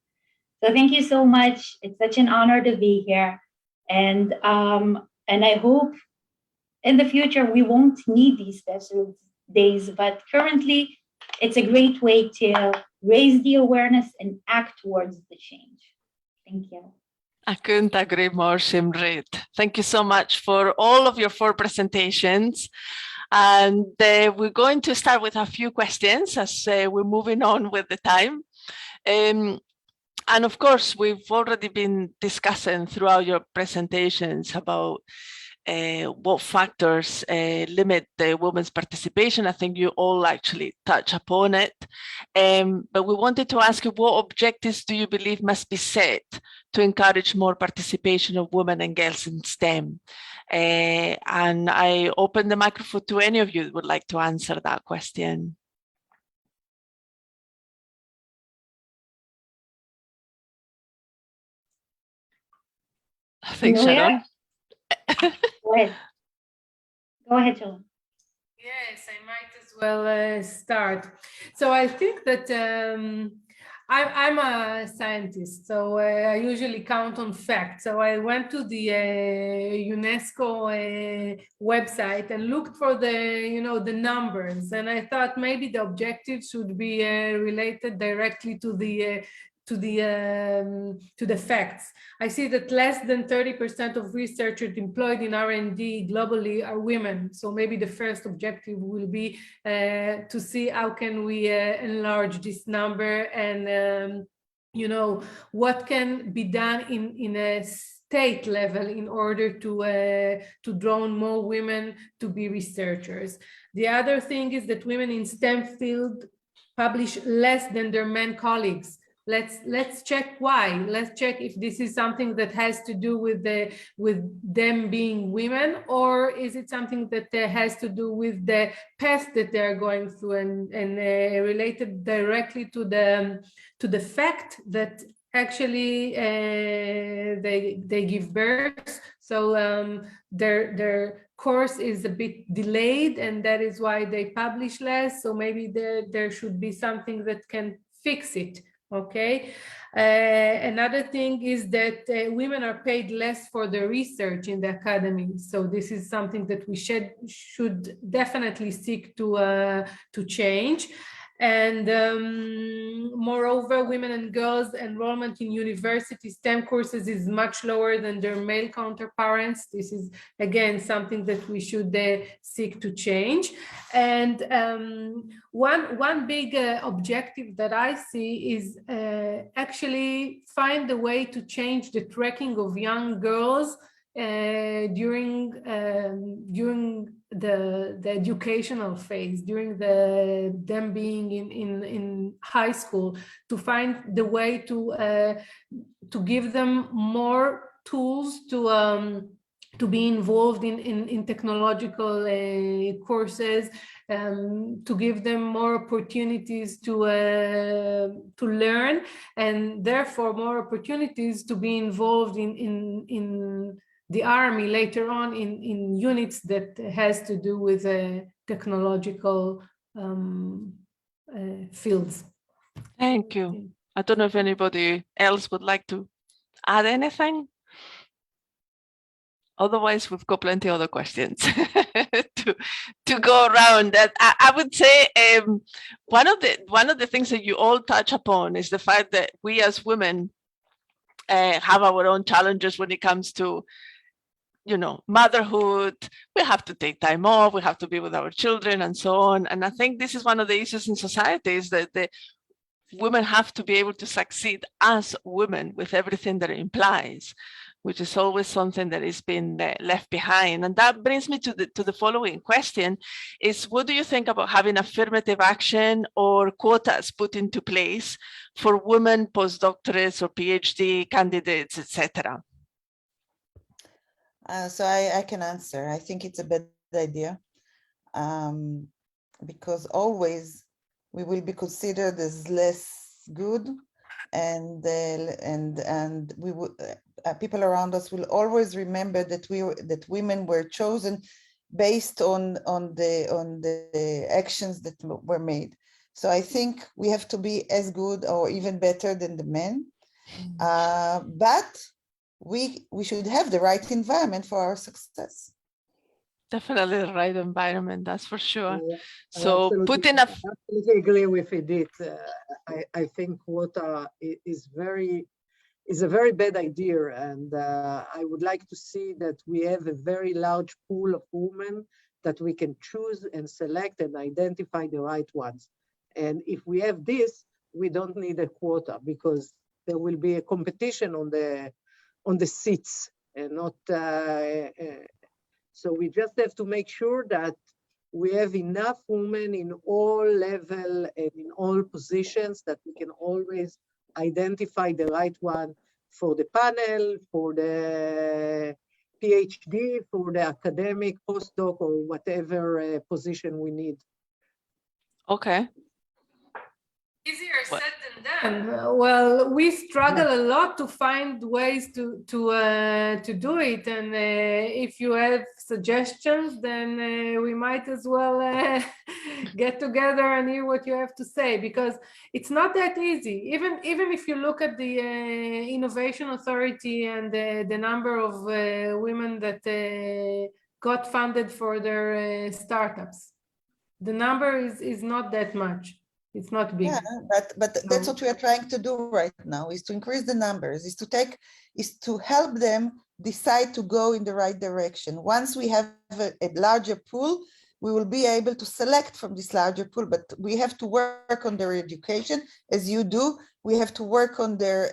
So thank you so much. It's such an honor to be here. And I hope in the future we won't need these special days, but currently it's a great way to raise the awareness and act towards the change. Thank you. I couldn't agree more, Shimrit. Thank you so much for all of your 4 presentations. And we're going to start with a few questions as we're moving on with the time. And of course, we've already been discussing throughout your presentations about what factors limit the women's participation. I think you all actually touch upon it. But we wanted to ask you, what objectives do you believe must be set to encourage more participation of women and girls in STEM? And I open the microphone to any of you who would like to answer that question. I think Sharon. Go ahead, Sharon. Yes, I might as well start. So I think that I'm a scientist, so I usually count on facts. So I went to the UNESCO website and looked for the numbers, and I thought maybe the objectives should be related directly to the facts. I see that less than 30% of researchers employed in R&D globally are women. So maybe the first objective will be to see how can we enlarge this number, and what can be done in a state level in order to draw on more women to be researchers. The other thing is that women in STEM field publish less than their men colleagues. Let's check why. Let's check if this is something that has to do with them being women, or is it something that has to do with the path that they're going through, and related directly to the fact that actually they give birth. So their course is a bit delayed, and that is why they publish less. So maybe there should be something that can fix it. Okay. Another thing is that women are paid less for their research in the academy. So this is something that we should definitely seek to change. And moreover, women and girls enrollment in university STEM courses is much lower than their male counterparts. This is, again, something that we should seek to change. And one big objective that I see is actually find a way to change the tracking of young girls during the educational phase, during them being in high school, to find the way to give them more tools to be involved in technological courses, to give them more opportunities to learn, and therefore more opportunities to be involved in the army later on in units that has to do with technological fields. Thank you. I don't know if anybody else would like to add anything. Otherwise, we've got plenty of other questions to go around. That I would say one of the things that you all touch upon is the fact that we as women have our own challenges when it comes to motherhood. We have to take time off, we have to be with our children and so on. And I think this is one of the issues in society, is that the women have to be able to succeed as women with everything that it implies, which is always something that is being left behind. And that brings me to the following question is, what do you think about having affirmative action or quotas put into place for women postdoctorates or PhD candidates, etc.? So I can answer. I think it's a bad idea because always we will be considered as less good and we will, people around us will always remember that women were chosen based on the actions that were made. So I think we have to be as good or even better than the men, but we should have the right environment for our success. Definitely the right environment, that's for sure. Yeah, So putting up. I absolutely agree with Edith. I think quota is a very bad idea, and I would like to see that we have a very large pool of women that we can choose and select and identify the right ones. And if we have this, we don't need a quota, because there will be a competition on the seats, and not. So we just have to make sure that we have enough women in all levels and in all positions that we can always identify the right one for the panel, for the PhD, for the academic postdoc, or whatever position we need. Okay. Easier said than done. Well, we struggle a lot to find ways to do it, and if you have suggestions, then we might as well get together and hear what you have to say, because it's not that easy. Even if you look at the Innovation Authority and the number of women that got funded for their startups, the number is not that much. It's not big. Yeah, but that's what we are trying to do right now, is to increase the numbers, is to help them decide to go in the right direction. Once we have a larger pool, we will be able to select from this larger pool, but we have to work on their education, as you do. We have to work on their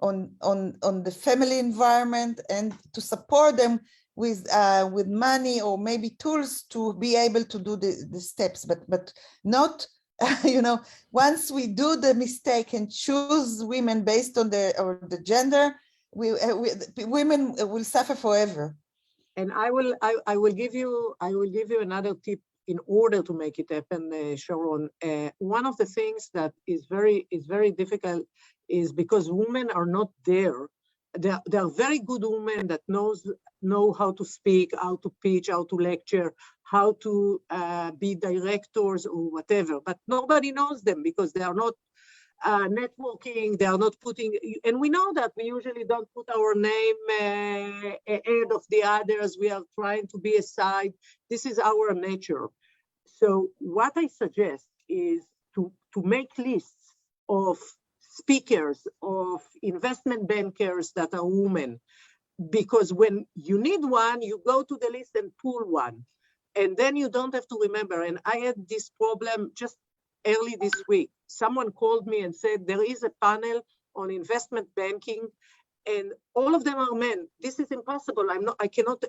on the family environment, and to support them with money or maybe tools to be able to do the steps, but not. You know, once we do the mistake and choose women based on the gender, women will suffer forever. And I will give you another tip in order to make it happen, Sharon. One of the things that is very difficult is because women are not there. There are very good women that know how to speak, how to pitch, how to lecture, how to be directors or whatever, but nobody knows them because they are not networking, they are not putting, and we know that we usually don't put our name ahead of the others. We are trying to be aside. This is our nature. So what I suggest is to make lists of speakers, of investment bankers that are women, because when you need one, you go to the list and pull one, and then you don't have to remember. And I had this problem just early this week. Someone called me and said, there is a panel on investment banking and all of them are men. This is impossible. I cannot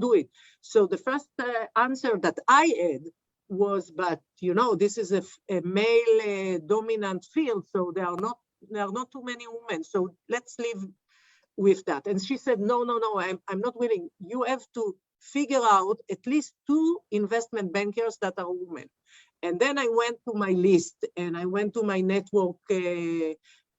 do it. So the first answer that I had was, but you know, this is a male dominant field, so there are not too many women. So let's live with that. And she said, no, I'm not willing. You have to figure out at least 2 investment bankers that are women. And then I went to my list and I went to my network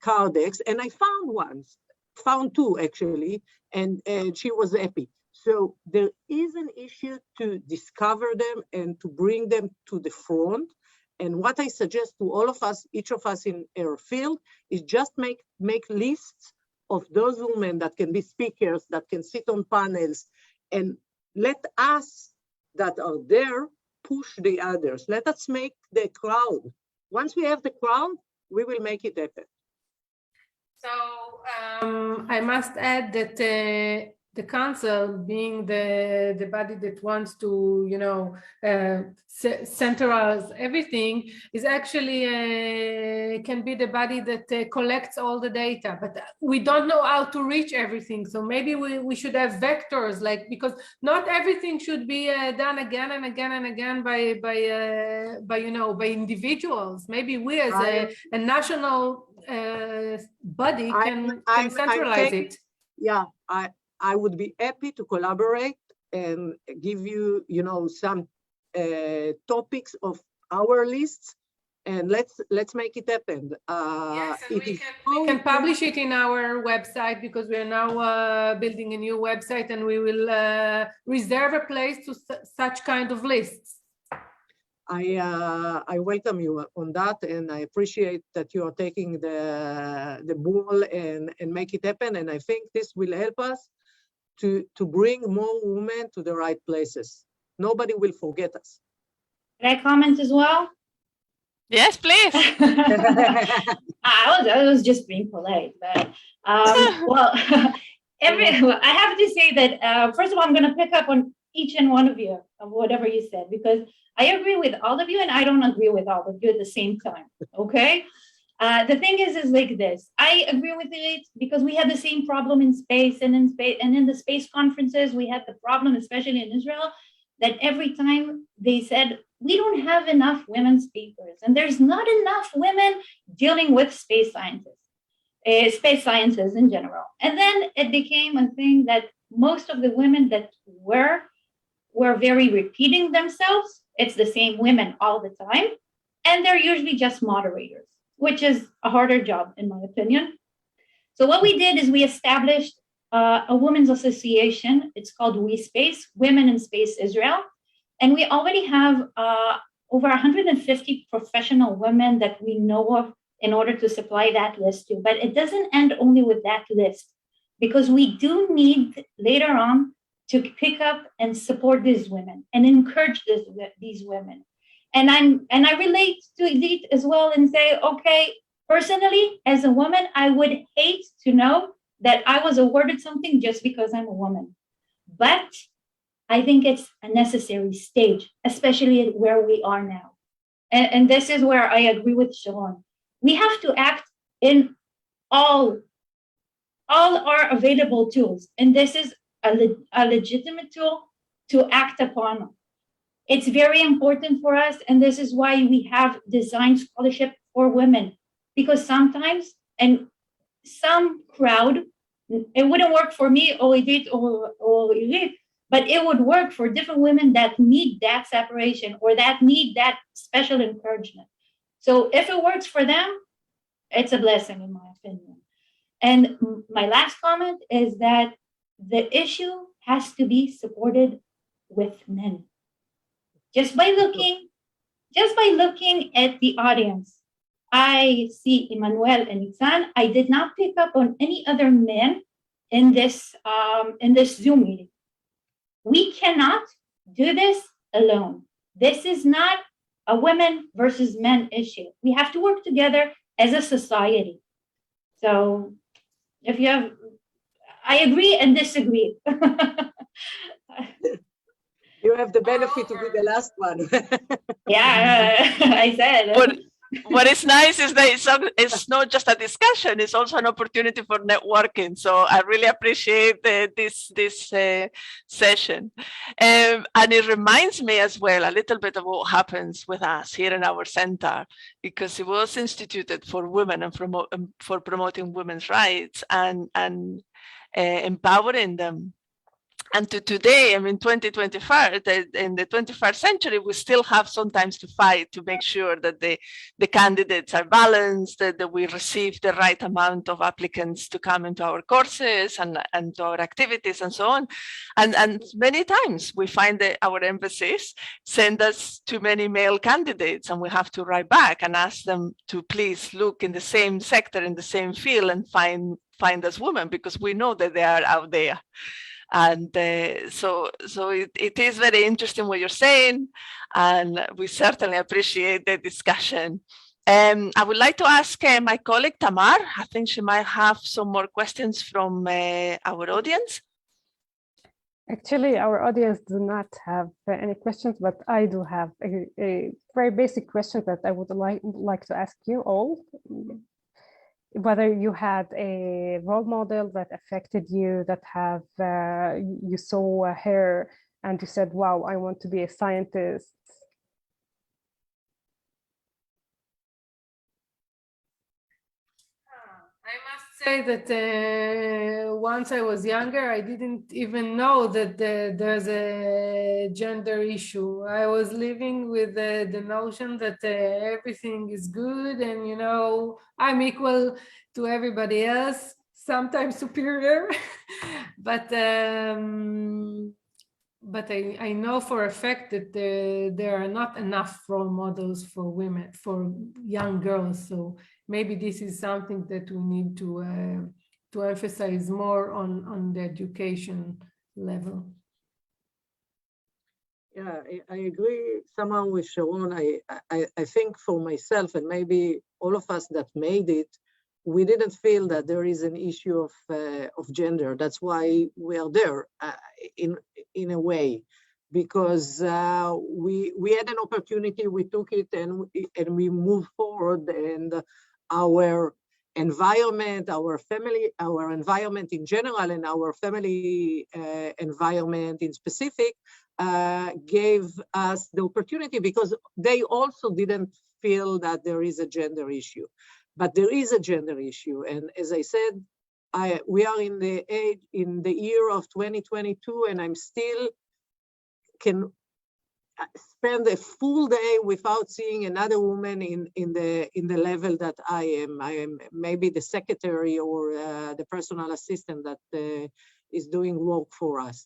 Cardex, and I found 2 actually, and she was happy. So there is an issue to discover them and to bring them to the front. And what I suggest to all of us, each of us in our field, is just make lists of those women that can be speakers, that can sit on panels, and let us that are there push the others. Let us make the crowd. Once we have the crowd, we will make it happen. So I must add that the council, being the body that wants to, you know, centralize everything, is actually can be the body that collects all the data, but we don't know how to reach everything. So maybe we should have vectors, like, because not everything should be done again and again and again by you know, by individuals. Maybe we as a national body can centralize it. Yeah, I would be happy to collaborate and give you, you know, some topics of our lists, and let's make it happen. Yes, and we can publish it in our website, because we are now building a new website, and we will reserve a place to such kind of lists. I welcome you on that, and I appreciate that you are taking the ball and make it happen. And I think this will help us to bring more women to the right places. Nobody will forget us. Can I comment as well? Yes, please. I was just being polite, but well, I have to say that first of all, I'm going to pick up on each and one of you of whatever you said, because I agree with all of you and I don't agree with all of you at the same time. Okay. The thing is like this. I agree with it because we had the same problem in space, and in the space conferences, we had the problem, especially in Israel, that every time they said, we don't have enough women speakers, and there's not enough women dealing with space sciences in general. And then it became a thing that most of the women that were very repeating themselves. It's the same women all the time, and they're usually just moderators, which is a harder job, in my opinion. So what we did is we established a women's association. It's called We Space, Women in Space Israel. And we already have over 150 professional women that we know of in order to supply that list to. But it doesn't end only with that list, because we do need later on to pick up and support these women and encourage these women. And I relate to Edith as well and say, okay, personally, as a woman, I would hate to know that I was awarded something just because I'm a woman. But I think it's a necessary stage, especially where we are now. And this is where I agree with Sharon. We have to act in all our available tools. And this is a legitimate tool to act upon. It's very important for us. And this is why we have designed scholarship for women, because sometimes, and some crowd, it wouldn't work for me or Edith or Edith, but it would work for different women that need that separation or that need that special encouragement. So if it works for them, it's a blessing, in my opinion. And my last comment is that the issue has to be supported with men. Just by looking at the audience, I see Emmanuel and Nitzan. I did not pick up on any other men in this Zoom meeting. We cannot do this alone. This is not a women versus men issue. We have to work together as a society. So if you have, I agree and disagree. You have the benefit to be the last one. Yeah, I said. What is nice is that it's not just a discussion, it's also an opportunity for networking. So I really appreciate this session. And it reminds me as well a little bit of what happens with us here in our center, because it was instituted for women and for promoting women's rights and empowering them. And to today, I mean, 2025, in the 21st century, we still have sometimes to fight to make sure that the candidates are balanced, that we receive the right amount of applicants to come into our courses and to our activities and so on. And many times we find that our embassies send us too many male candidates, and we have to write back and ask them to please look in the same sector, in the same field, and find us women, because we know that they are out there. And so it is very interesting what you're saying, and we certainly appreciate the discussion. I would like to ask my colleague Tamar. I think she might have some more questions from our audience. Actually, our audience do not have any questions, but I do have a very basic question that I would like to ask you all. Whether you had a role model that affected you, that have you saw her and you said, wow, I want to be a scientist. I must say that once I was younger, I didn't even know that there's a gender issue. I was living with the notion that everything is good and, you know, I'm equal to everybody else, sometimes superior. But I know for a fact that there are not enough role models for women, for young girls. So maybe this is something that we need to emphasize more on the education level. Yeah, I agree somehow with Sharon. I think for myself and maybe all of us that made it, we didn't feel that there is an issue of gender. That's why we are there in a way, because we had an opportunity, we took it, and we moved forward, and our environment, our family, our environment in general, and our family environment in specific gave us the opportunity, because they also didn't feel that there is a gender issue. But there is a gender issue, and as I said, we are in the year of 2022, and I'm still can spend a full day without seeing another woman in the level that I am. I am maybe the secretary or the personal assistant that is doing work for us,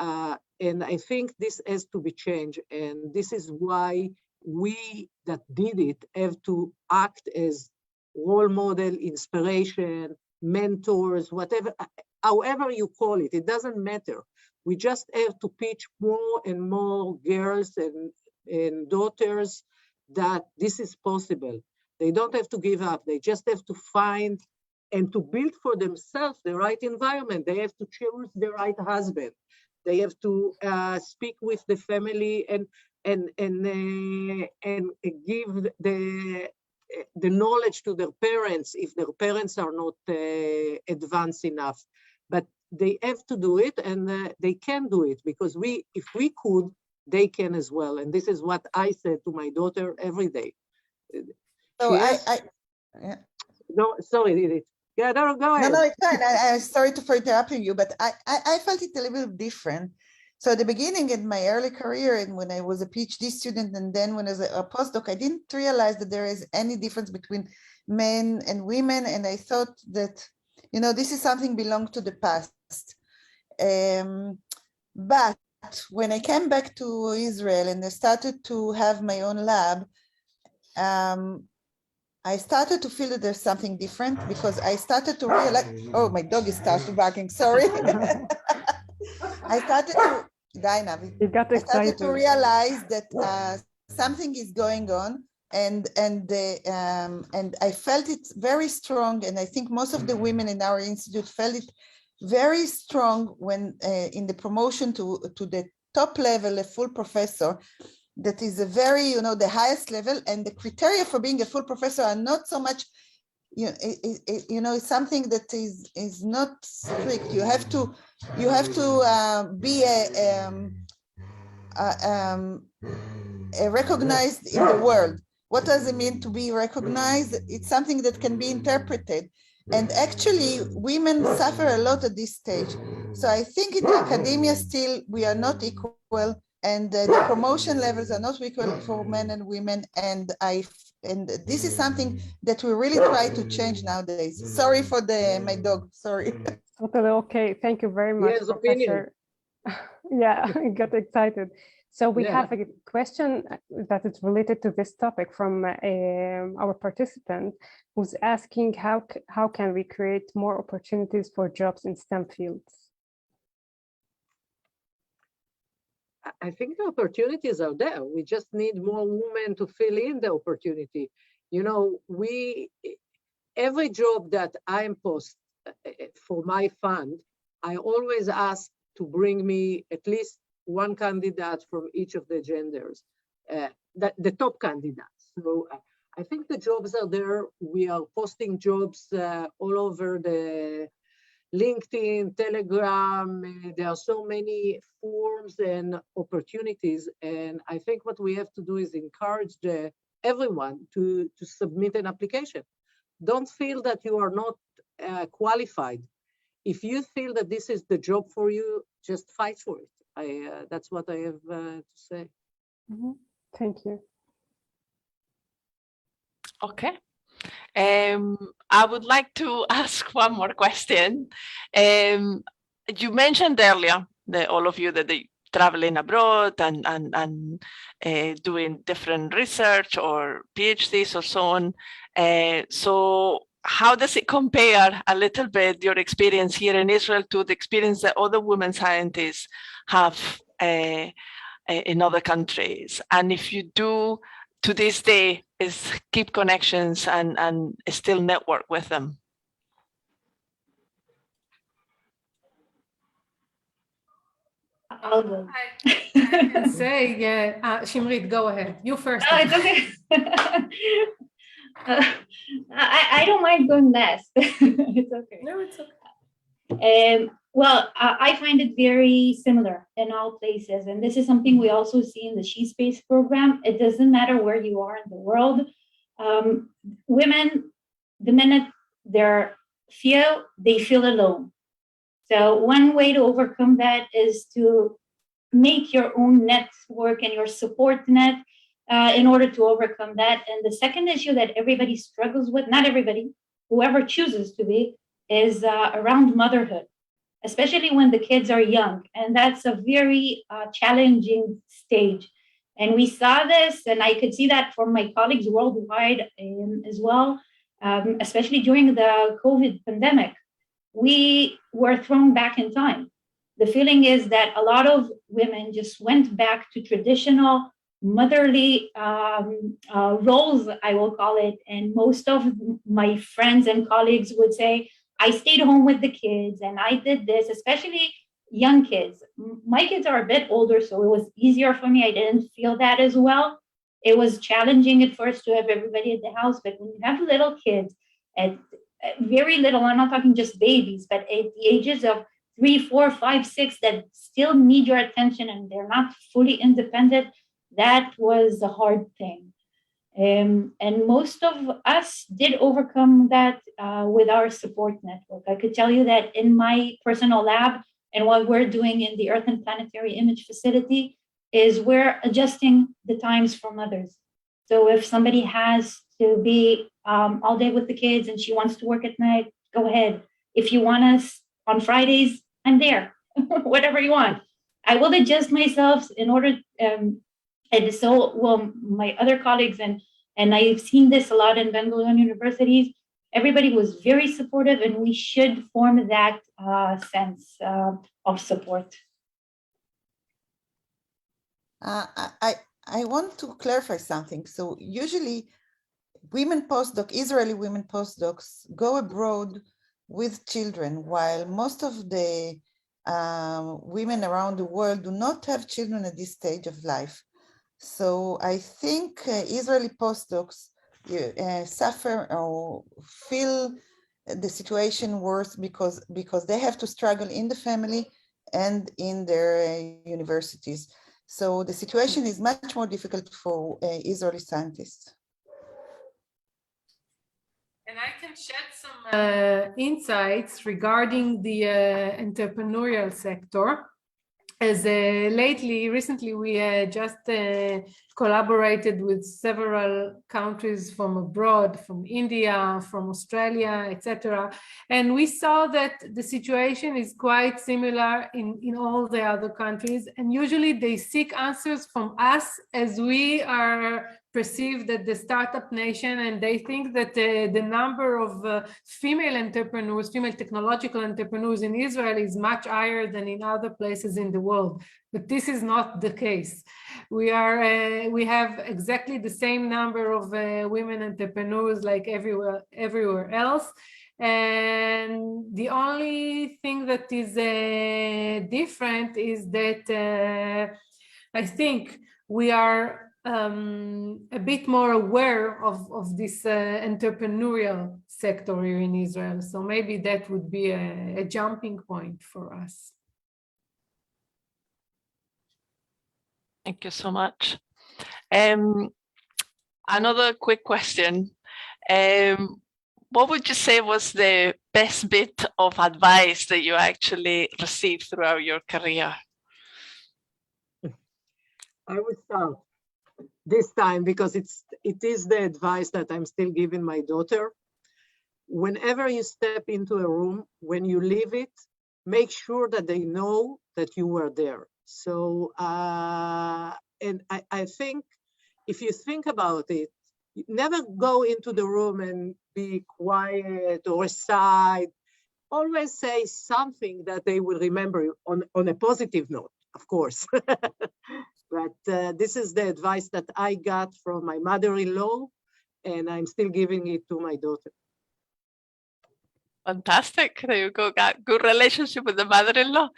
and I think this has to be changed, and this is why we that did it have to act as role model, inspiration, mentors, whatever, however you call it, it doesn't matter. We just have to teach more and more girls and daughters that this is possible. They don't have to give up. They just have to find and to build for themselves the right environment. They have to choose the right husband. They have to speak with the family and give the knowledge to their parents if their parents are not advanced enough. But they have to do it, and they can do it, because if we could, they can as well. And this is what I said to my daughter every day. So No, sorry, Edith. Yeah, no, go ahead. No, it's fine. I'm sorry for interrupting you, but I felt it a little bit different. So at the beginning in my early career, and when I was a PhD student, and then when I was a postdoc, I didn't realize that there is any difference between men and women. And I thought that, you know, this is something belonged to the past. But when I came back to Israel and I started to have my own lab, I started to feel that there's something different, because I started to realize, oh, my dog is started barking, sorry. I started to realize that something is going on, and I felt it very strong, and I think most of the women in our institute felt it very strong when in the promotion to the top level, a full professor. That is a very, you know, the highest level, and the criteria for being a full professor are not so much, you know, it's something that is not strict. You have to be recognized in the world. What does it mean to be recognized? It's something that can be interpreted. And actually, women suffer a lot at this stage. So I think in academia still we are not equal, and the promotion levels are not equal for men and women. And this is something that we really try to change nowadays. Sorry for my dog. Sorry. Totally okay. Thank you very much, Yes, Professor. Yeah, I got excited. So we have a question that is related to this topic from our participant, who's asking how can we create more opportunities for jobs in STEM fields? I think the opportunities are there. We just need more women to fill in the opportunity. You know, every job that I'm post for my fund, I always ask to bring me at least one candidate from each of the genders, the top candidates. So I think the jobs are there. We are posting jobs all over the LinkedIn, Telegram. There are so many forums and opportunities. And I think what we have to do is encourage everyone to submit an application. Don't feel that you are not qualified. If you feel that this is the job for you, just fight for it. That's what I have to say. Mm-hmm. Thank you. Okay. I would like to ask one more question. You mentioned earlier, all of you, that they traveling abroad and doing different research or PhDs or so on. So how does it compare a little bit your experience here in Israel to the experience that other women scientists have in other countries? And if you do, to this day, is keep connections and still network with them? I'll go. I can say, yeah, Shimrit, go ahead. You first. Oh, it's okay. I don't mind going last. It's okay. No, it's okay. Well, I find it very similar in all places. And this is something we also see in the She Space program. It doesn't matter where you are in the world. Women, the minute they feel alone. So one way to overcome that is to make your own network and your support net in order to overcome that. And the second issue that everybody struggles with, not everybody, whoever chooses to be, is around motherhood, especially when the kids are young. And that's a very challenging stage. And we saw this, and I could see that from my colleagues worldwide as well, especially during the COVID pandemic. We were thrown back in time. The feeling is that a lot of women just went back to traditional motherly roles, I will call it. And most of my friends and colleagues would say, I stayed home with the kids and I did this, especially young kids. My kids are a bit older, so it was easier for me. I didn't feel that as well. It was challenging at first to have everybody at the house, but when you have little kids, at very little, I'm not talking just babies, but at the ages of 3, 4, 5, 6 that still need your attention and they're not fully independent, that was a hard thing. And most of us did overcome that with our support network. I could tell you that in my personal lab and what we're doing in the Earth and Planetary Image Facility is we're adjusting the times for mothers. So if somebody has to be all day with the kids and she wants to work at night, go ahead. If you want us on Fridays, I'm there, whatever you want. I will adjust myself in order, and so will my other colleagues, and I've seen this a lot in Bangalore universities. Everybody was very supportive, and we should form that sense of support. I want to clarify something. So usually Israeli women postdocs go abroad with children, while most of the women around the world do not have children at this stage of life. So I think Israeli postdocs suffer or feel the situation worse because they have to struggle in the family and in their universities. So the situation is much more difficult for Israeli scientists. And I can shed some insights regarding the entrepreneurial sector. As recently we just collaborated with several countries from abroad, from India, from Australia, etc. And we saw that the situation is quite similar in all the other countries. And usually they seek answers from us as we are perceived as the startup nation, and they think that the number of female entrepreneurs, female technological entrepreneurs in Israel is much higher than in other places in the world. But this is not the case. We have exactly the same number of women entrepreneurs like everywhere else. And the only thing that is different is that I think we are a bit more aware of this entrepreneurial sector here in Israel. So maybe that would be a jumping point for us. Thank you so much. Another quick question. What would you say was the best bit of advice that you actually received throughout your career? I will start this time because it is the advice that I'm still giving my daughter. Whenever you step into a room, when you leave it, make sure that they know that you were there. So, and I think if you think about it, never go into the room and be quiet or aside. Always say something that they will remember on a positive note, of course. But this is the advice that I got from my mother-in-law, and I'm still giving it to my daughter. Fantastic. There you go. Got good relationship with the mother-in-law.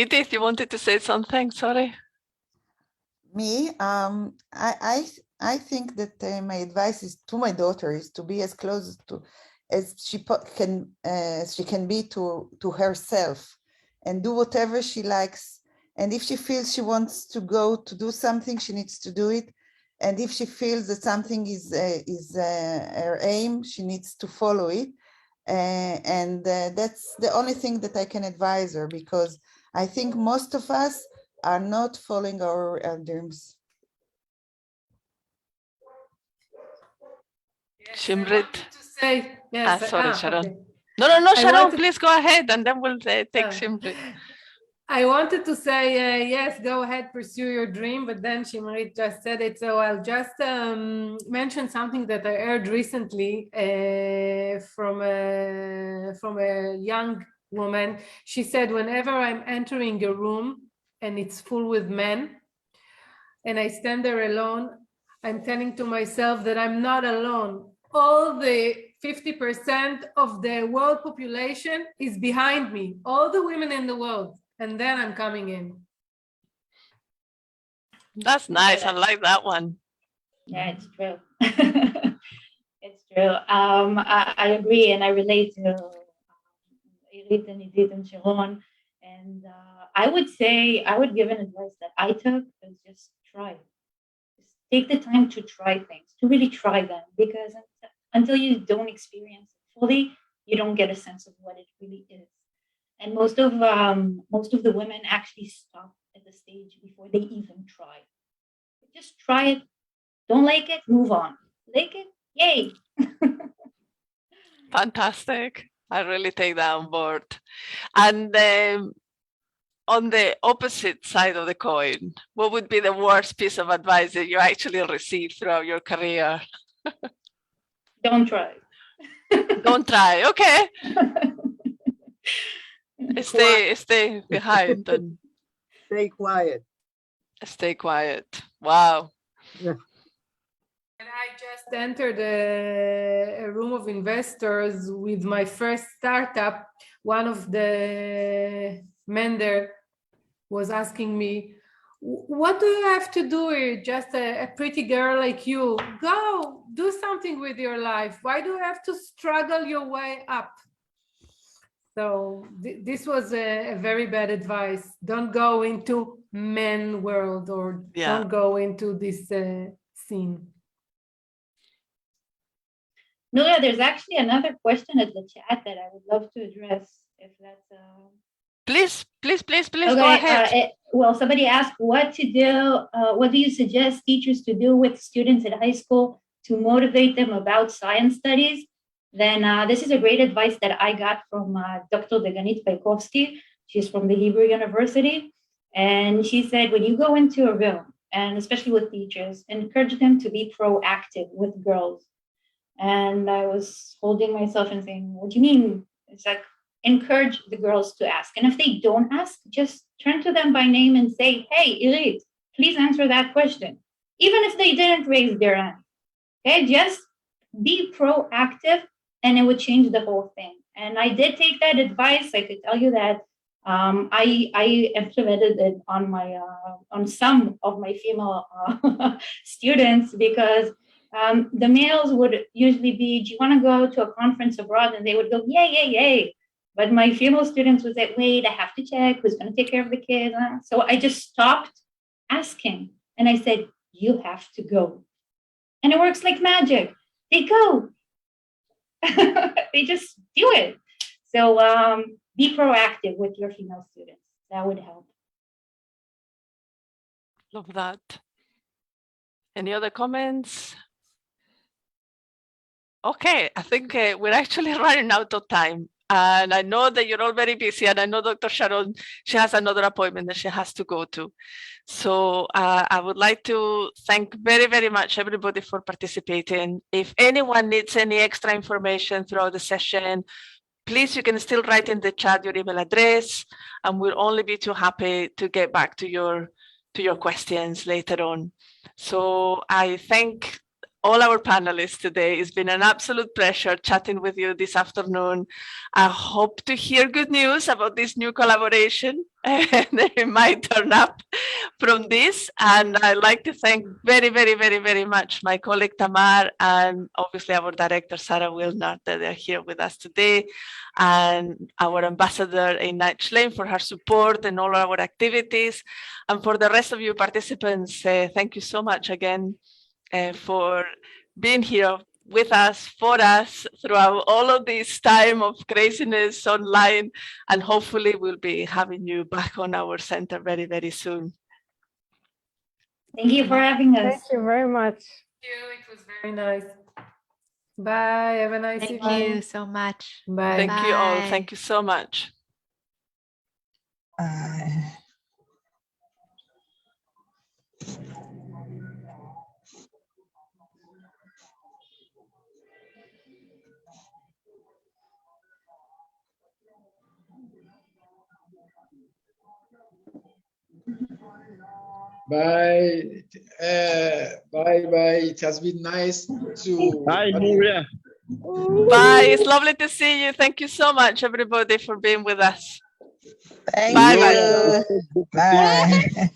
Edith, you wanted to say something? Sorry. Me, I think that my advice is to my daughter is to be as close to as she can be to herself, and do whatever she likes. And if she feels she wants to go to do something, she needs to do it. And if she feels that something is her aim, she needs to follow it. And that's the only thing that I can advise her, because I think most of us are not following our dreams. Shimrit. Yes, Sorry, Sharon. okay. No, Sharon, please go ahead, and then we'll take Shimrit. I wanted to say, yes, go ahead, pursue your dream, but then Shimrit just said it. So I'll just mention something that I heard recently from a young woman. She said, whenever I'm entering a room and it's full with men and I stand there alone, I'm telling to myself that I'm not alone. All the 50% of the world population is behind me, all the women in the world. And then I'm coming in. That's nice. I like that one. Yeah, it's true. It's true. I agree, and I relate to Irit and Edith and Sharon. And I would say, I would give an advice that I took is just try. Just take the time to try things, to really try them, because until you don't experience it fully, you don't get a sense of what it really is. And most of the women actually stop at the stage before they even try. Just try it. Don't like it, move on. Like it, yay. Fantastic. I really take that on board. And on the opposite side of the coin, what would be the worst piece of advice that you actually received throughout your career? Don't try. Don't try. Okay. Stay behind and Stay quiet. stay quiet. Wow. Yeah. And I just entered a room of investors with my first startup. One of the men there was asking me, what do you have to do here? Just a pretty girl like you. Go, do something with your life. Why do you have to struggle your way up? So this was a very bad advice. Don't go into men world, or don't go into this scene. Nuria, there's actually another question at the chat that I would love to address, if that's Please, okay, go ahead. Well, somebody asked what to do. What do you suggest teachers to do with students at high school to motivate them about science studies? Then this is a great advice that I got from Dr. Deganit Paikovsky. She's from the Hebrew University. And she said, when you go into a room, and especially with teachers, encourage them to be proactive with girls. And I was holding myself and saying, what do you mean? It's like, encourage the girls to ask. And if they don't ask, just turn to them by name and say, hey, Irit, please answer that question. Even if they didn't raise their hand. Okay, just be proactive, and it would change the whole thing. And I did take that advice. I could tell you that I implemented it on my on some of my female students, because the males would usually be, do you want to go to a conference abroad? And they would go, yay. But my female students would say, wait, I have to check who's going to take care of the kids. So I just stopped asking. And I said, you have to go. And it works like magic. They go. They just do it. So be proactive with your female students. That would help. Love that. Any other comments? Okay, I think we're actually running out of time. And I know that you're all very busy, and I know Dr. Sharon, she has another appointment that she has to go to. So I would like to thank very, very much everybody for participating. If anyone needs any extra information throughout the session, please, you can still write in the chat your email address, and we'll only be too happy to get back to your questions later on. So I thank all our panelists today. It's been an absolute pleasure chatting with you this afternoon. I hope to hear good news about this new collaboration that it might turn up from this. And I'd like to thank very, very, very, very much my colleague Tamar, and obviously our director Sarah Wilnard, that are here with us today, and our ambassador Einat Schlein for her support and all our activities. And for the rest of you participants, thank you so much again for being here with us, for us, throughout all of this time of craziness online. And hopefully we'll be having you back on our center very, very soon. Thank you for having us. Thank you very much. Thank you. It was very nice. Bye. Have a nice evening. Thank you so much. Bye. Thank you all. Bye. Thank you so much. Bye. Bye. It has been nice to. Bye, Nuria. Bye. It's lovely to see you. Thank you so much, everybody, for being with us. Thank Bye. you. Bye.